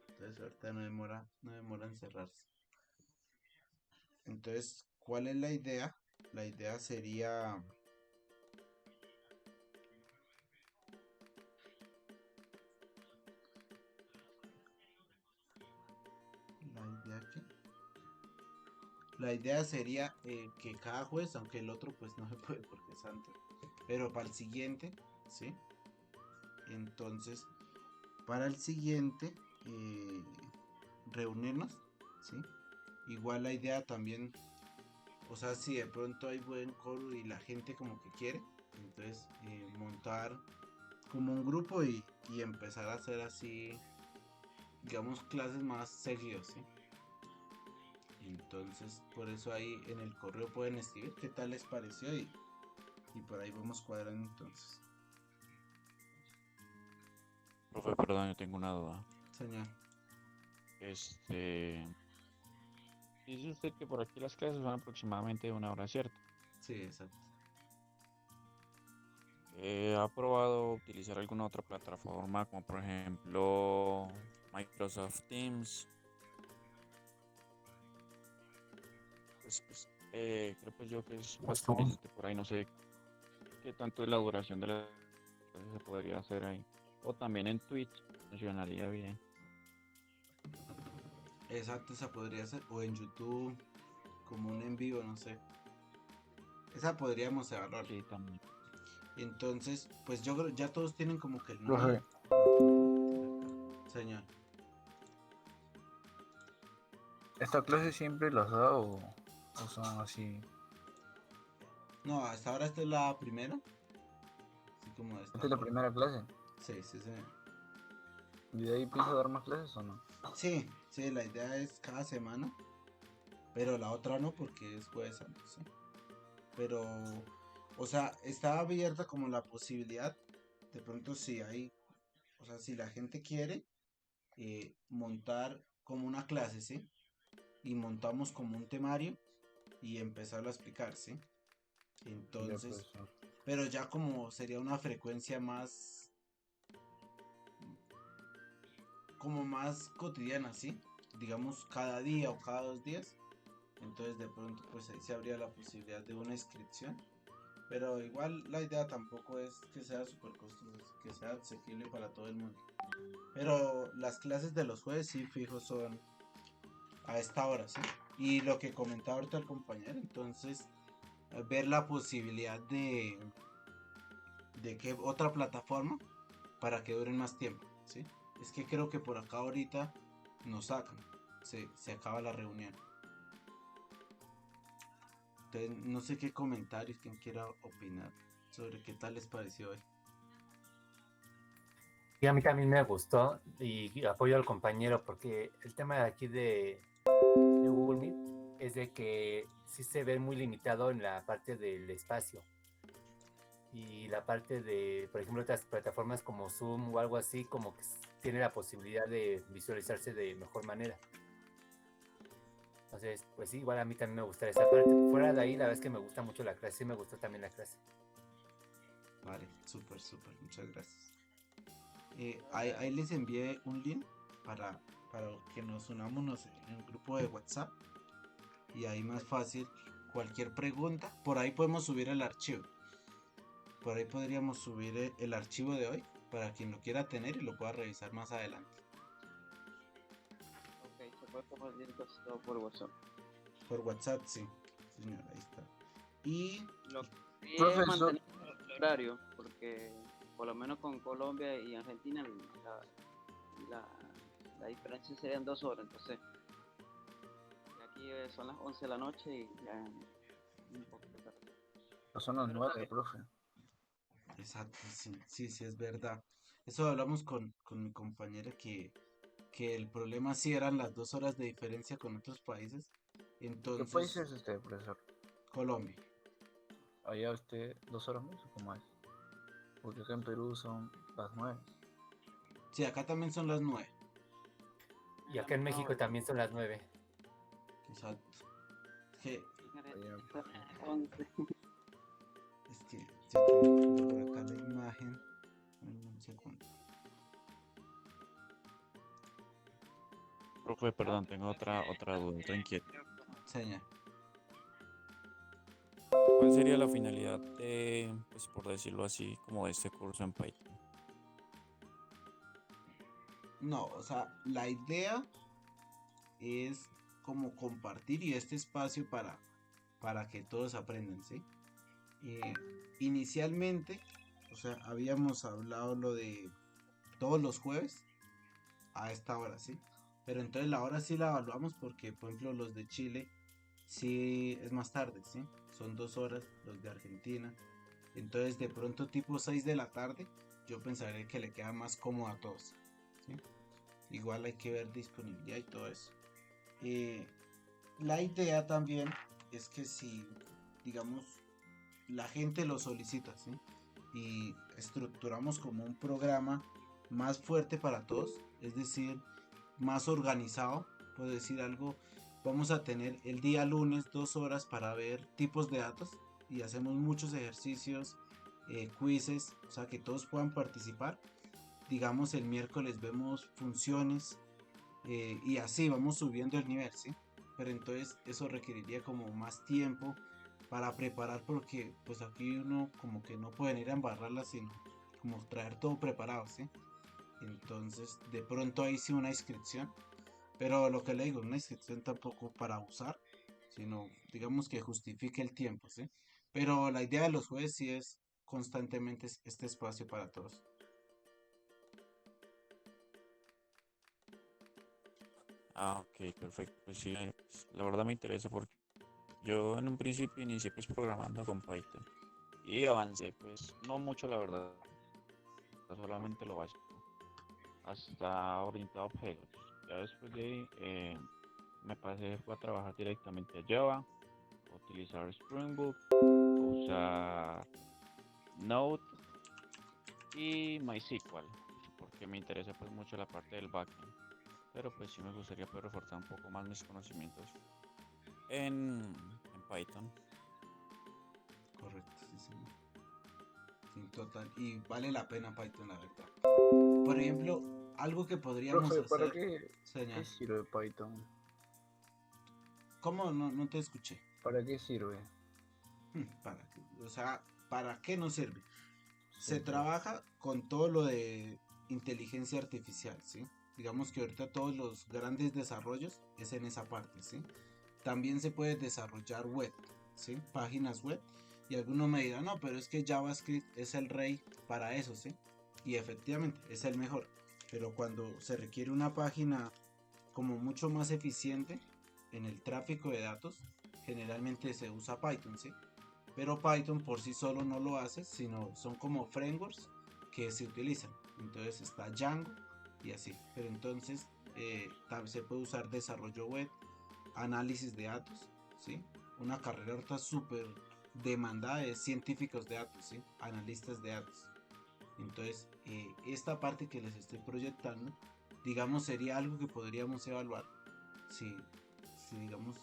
A: Entonces ahorita no demora en cerrarse. Entonces, ¿cuál es la idea? La idea sería, la idea que, la idea sería que cada jueves, aunque el otro pues no se puede porque es santo, pero para el siguiente, ¿sí? Entonces, para el siguiente, reunirnos, ¿sí? Igual la idea también, o sea, si de pronto hay buen coro y la gente como que quiere, entonces montar como un grupo y empezar a hacer así, digamos, clases más seguidos, ¿sí? Entonces, por eso ahí en el correo pueden escribir qué tal les pareció y por ahí vamos cuadrando entonces.
I: Profe, perdón, yo tengo una duda.
A: Señor.
I: Dice usted que por aquí las clases son aproximadamente de 1 hora, ¿cierto?
A: Sí, exacto.
I: ¿Ha probado utilizar alguna otra plataforma, como por ejemplo Microsoft Teams? Creo pues yo que es más conveniente por ahí, no sé qué tanto es la duración de la clase se podría hacer ahí. O también en Twitch funcionaría bien.
A: Exacto, esa podría ser, o en YouTube, como un en vivo, no sé. Esa podríamos evaluar.
I: Sí, también.
A: Entonces, pues yo creo ya todos tienen como que el
E: Profe,
A: número. Señor.
E: ¿esta clase siempre las da o son así?
A: No, hasta ahora esta es la primera. Así como esta.
E: ¿Esta es la primera clase?
A: Sí, sí, señor.
E: ¿Y de ahí piensa dar más clases o no?
A: Sí, sí, la idea es cada semana. Pero la otra no porque es jueves santo, ¿sí? Pero, o sea, está abierta como la posibilidad. De pronto si hay, o sea, si la gente quiere montar como una clase, ¿sí? Y montamos como un temario y empezarlo a explicar, ¿sí?
E: Ya,
A: Entonces,
E: profesor.
A: pero ya como sería una frecuencia más, como más cotidiana, ¿sí? Digamos cada día o cada 2 días. Entonces de pronto pues ahí se habría la posibilidad de una inscripción. Pero igual la idea tampoco es que sea súper costoso, que sea asequible para todo el mundo. Pero las clases de los jueves sí fijos son a esta hora, ¿sí? Y lo que comentaba ahorita el compañero, entonces ver la posibilidad de que otra plataforma para que duren más tiempo, ¿sí? Es que creo que por acá ahorita nos sacan, se acaba la reunión. Entonces no sé qué comentarios, quien quiera opinar sobre qué tal les pareció hoy.
H: Y a mí también me gustó y apoyo al compañero porque el tema de aquí de Google Meet es de que sí se ve muy limitado en la parte del espacio y la parte de, por ejemplo, otras plataformas como Zoom o algo así, como que tiene la posibilidad de visualizarse de mejor manera. Entonces, pues sí, igual a mí también me gusta esa parte. Fuera de ahí, la verdad es que me gusta mucho la clase, sí me gustó también la clase.
A: Vale, súper, súper, muchas gracias. Ahí les envié un link para, para que nos unamos en el grupo de WhatsApp y ahí más fácil cualquier pregunta. Por ahí podemos subir el archivo. Por ahí podríamos subir el archivo de hoy para quien lo quiera tener y lo pueda revisar más adelante.
G: Ok, se puede compartir entonces todo por WhatsApp.
A: Por WhatsApp, sí, señor, ahí está. Y
G: Lo que sí es
E: Profesor,
G: mantener el horario, porque por lo menos con Colombia y Argentina la, la diferencia serían 2 horas, entonces aquí son las 11 de la noche y ya un poquito tarde.
E: son las
G: Pero
E: 9, profe.
A: exacto, sí, sí, sí, es verdad. Eso hablamos con mi compañera que el problema sí eran las 2 horas de diferencia con otros países.
E: ¿Qué país
A: Entonces,
E: es usted, profesor?
A: Colombia.
E: ¿Allá usted 2 horas más o cómo es? Porque acá en Perú son las 9.
A: Sí, acá también son las 9.
H: Y acá en México también son las 9.
A: Exacto. Es que,
F: Variable.
G: 11.
A: es que yo tengo por acá la imagen. Un segundo.
I: Profe, perdón, tengo otra duda, otra inquietud.
A: Señor.
I: ¿Cuál sería la finalidad de, pues por decirlo así, como de este curso en Python?
A: No, o sea, la idea es como compartir y este espacio para que todos aprendan, ¿sí? Eh, Inicialmente, o sea, habíamos hablado lo de todos los jueves a esta hora, ¿sí? Pero entonces la hora sí la evaluamos porque, por ejemplo, los de Chile sí es más tarde, ¿sí? Son 2 horas, los de Argentina. Entonces, de pronto, tipo 6 de la tarde, yo pensaría que le queda más cómodo a todos, ¿sí? Igual hay que ver disponibilidad y todo eso. Eh, la idea también es que si, digamos, la gente lo solicita, ¿sí? Y estructuramos como un programa más fuerte para todos, es decir, más organizado, puedo decir algo, vamos a tener el día lunes 2 horas para ver tipos de datos y hacemos muchos ejercicios, quizzes, o sea que todos puedan participar. Digamos el miércoles vemos funciones y así vamos subiendo el nivel, ¿sí? Pero entonces eso requeriría como más tiempo para preparar porque pues aquí uno como que no pueden ir a embarrarla sino como traer todo preparado, ¿sí? Entonces de pronto ahí sí una inscripción, pero lo que le digo, una inscripción tampoco para usar, sino digamos que justifique el tiempo, ¿sí? Pero la idea de los jueves sí es constantemente este espacio para todos.
I: Ah, ok, perfecto. Pues sí, pues, la verdad me interesa porque yo en un principio inicié pues programando con Python y avancé pues no mucho la verdad, solamente lo básico, hasta orientado a objetos. Ya después de ahí me pasé fue a trabajar directamente a Java, a utilizar Spring Boot, a usar Node y MySQL, porque me interesa pues mucho la parte del backend. Pero pues sí me gustaría poder reforzar un poco más mis conocimientos en Python.
A: Correcto, sí, señor. Sí, total. Y vale la pena Python, la verdad. Por ejemplo, algo que podríamos
F: Profe, ¿para
A: hacer,
F: qué
A: señor.
F: sirve Python?
A: ¿Cómo no te escuché?
F: ¿Para qué sirve?
A: ¿Para qué? O sea, ¿para qué nos sirve?
F: Sí,
A: Se
F: profe.
A: trabaja con todo lo de inteligencia artificial, ¿sí? Digamos que ahorita todos los grandes desarrollos es en esa parte, ¿sí? También se puede desarrollar web, ¿sí? Páginas web. Y algunos me dirán, no, pero es que JavaScript es el rey para eso, ¿sí? Y efectivamente es el mejor. Pero cuando se requiere una página como mucho más eficiente en el tráfico de datos, generalmente se usa Python, ¿sí? Pero Python por sí solo no lo hace, sino son como frameworks que se utilizan. Entonces está Django y así. Pero entonces también se puede usar desarrollo web, análisis de datos, ¿sí? Una carrera ahorita súper demandada de científicos de datos, ¿sí? Analistas de datos. Entonces, esta parte que les estoy proyectando, digamos, sería algo que podríamos evaluar si, si digamos,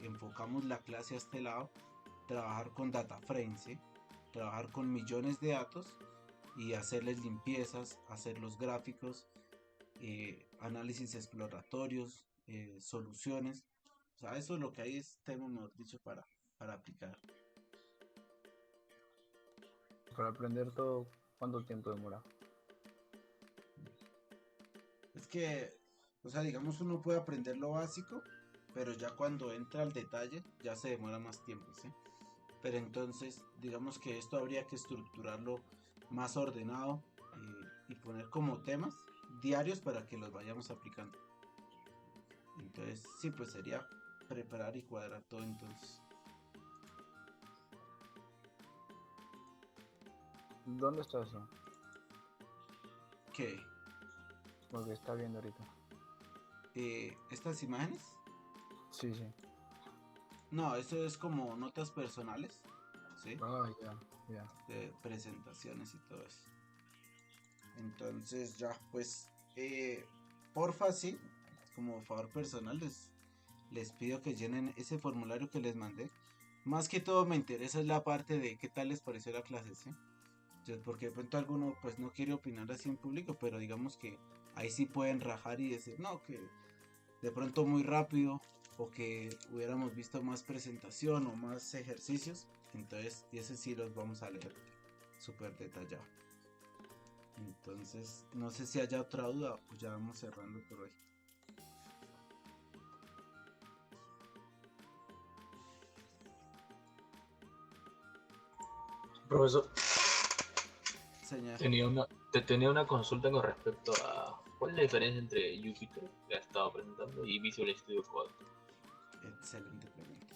A: enfocamos la clase a este lado, trabajar con data frames, ¿sí? Trabajar con millones de datos y hacerles limpiezas, hacer los gráficos, análisis exploratorios, soluciones. O sea, eso es lo que hay es tema, mejor dicho, para aplicar.
F: Para aprender todo, ¿cuánto tiempo demora?
A: Es que, o sea, digamos, uno puede aprender lo básico, pero ya cuando entra al detalle, ya se demora más tiempo, ¿sí? Pero entonces, digamos que esto habría que estructurarlo más ordenado y poner como temas diarios para que los vayamos aplicando. Entonces, sí, pues sería preparar y cuadrar todo entonces.
F: ¿Dónde está eso?
A: ¿Qué?
F: Lo que está viendo ahorita.
A: ¿Estas imágenes?
F: Sí, sí.
A: No, eso es como notas personales, ¿sí?
F: Ah, ya, ya.
A: De presentaciones y todo eso. Entonces ya, pues, porfa, sí, como favor personal, les pido que llenen ese formulario que les mandé. Más que todo me interesa es la parte de qué tal les pareció la clase, ¿sí? Porque de pronto alguno pues no quiere opinar así en público, pero digamos que ahí sí pueden rajar y decir, no, que de pronto muy rápido o que hubiéramos visto más presentación o más ejercicios. Entonces, y ese sí los vamos a leer súper detallado. Entonces, no sé si haya otra duda o ya vamos cerrando por hoy.
J: Profesor,
A: Señor.
J: tenía una consulta con respecto a cuál es la diferencia entre Jupyter, que ha estado presentando, y Visual Studio Code.
A: Excelente pregunta.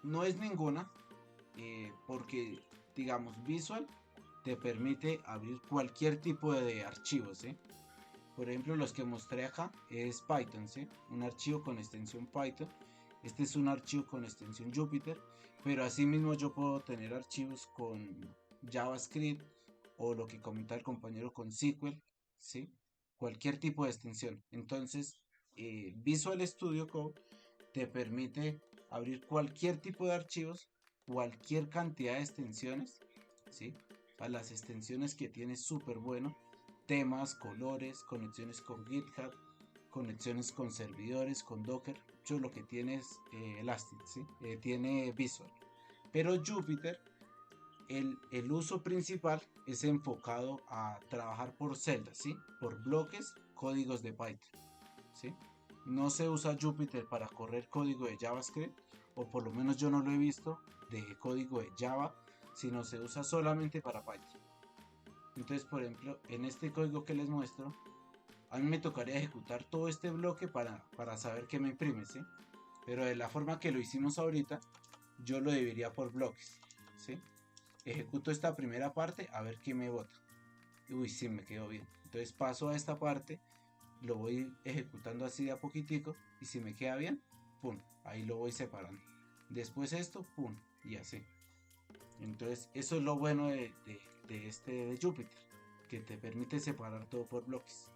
A: No es ninguna, porque digamos Visual te permite abrir cualquier tipo de archivos, ¿sí? Por ejemplo, los que mostré acá es Python, ¿sí? Un archivo con extensión Python. Este es un archivo con extensión Jupyter, pero asimismo yo puedo tener archivos con JavaScript o lo que comentaba el compañero con SQL, ¿sí? Cualquier tipo de extensión. Entonces, Visual Studio Code te permite abrir cualquier tipo de archivos, cualquier cantidad de extensiones, ¿sí? A las extensiones que tiene súper bueno, temas, colores, conexiones con GitHub, conexiones con servidores, con Docker. Yo lo que tiene es Elastic, ¿sí? Tiene Visual. Pero Jupyter, el uso principal es enfocado a trabajar por celdas, ¿sí? Por bloques, códigos de Python, ¿sí? No se usa Jupyter para correr código de JavaScript, o por lo menos yo no lo he visto de código de Java, sino se usa solamente para Python. Entonces, por ejemplo, en este código que les muestro, a mí me tocaría ejecutar todo este bloque para saber qué me imprime, ¿sí? Pero de la forma que lo hicimos ahorita, yo lo dividiría por bloques, ¿sí? Ejecuto esta primera parte a ver qué me bota. Uy, sí, me quedó bien. Entonces paso a esta parte, lo voy ejecutando así de a poquitico, y si me queda bien, pum, ahí lo voy separando. Después esto, pum, y así. Entonces eso es lo bueno de Jupyter, que te permite separar todo por bloques.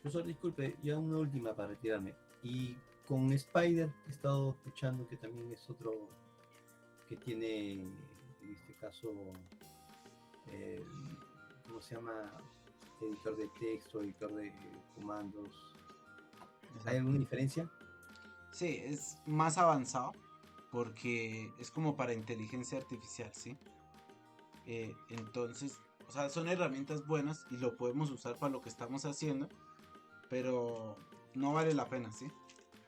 D: Profesor, disculpe, ya una última para retirarme. Y con Spider he estado escuchando que también es otro que tiene, en este caso, eh, ¿cómo se llama? Editor de texto, editor de comandos. ¿Hay alguna diferencia?
A: Sí, es más avanzado porque es como para inteligencia artificial, ¿sí? Entonces, o sea, son herramientas buenas y lo podemos usar para lo que estamos haciendo, pero no vale la pena, ¿sí?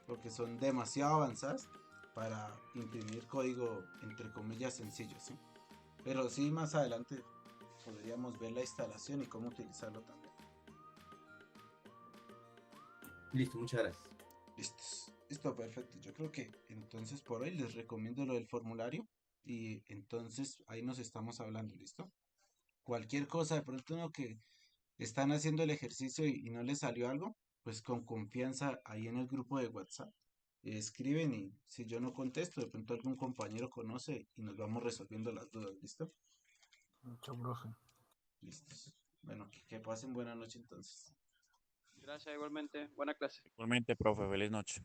A: Porque son demasiado avanzadas para imprimir código entre comillas sencillo, ¿sí? Pero sí, más adelante podríamos ver la instalación y cómo utilizarlo también.
D: Listo, muchas gracias.
A: Listo, perfecto. Yo creo que entonces por hoy les recomiendo lo del formulario y entonces ahí nos estamos hablando, ¿listo? Cualquier cosa, de pronto uno que están haciendo el ejercicio y no les salió algo, pues con confianza ahí en el grupo de WhatsApp escriben, y si yo no contesto, de pronto algún compañero conoce y nos vamos resolviendo las dudas, ¿listo?
E: Mucho, profe.
A: Listos. Bueno, que pasen buena noche entonces.
G: Gracias, igualmente. Buena clase.
I: Igualmente, profe, feliz noche.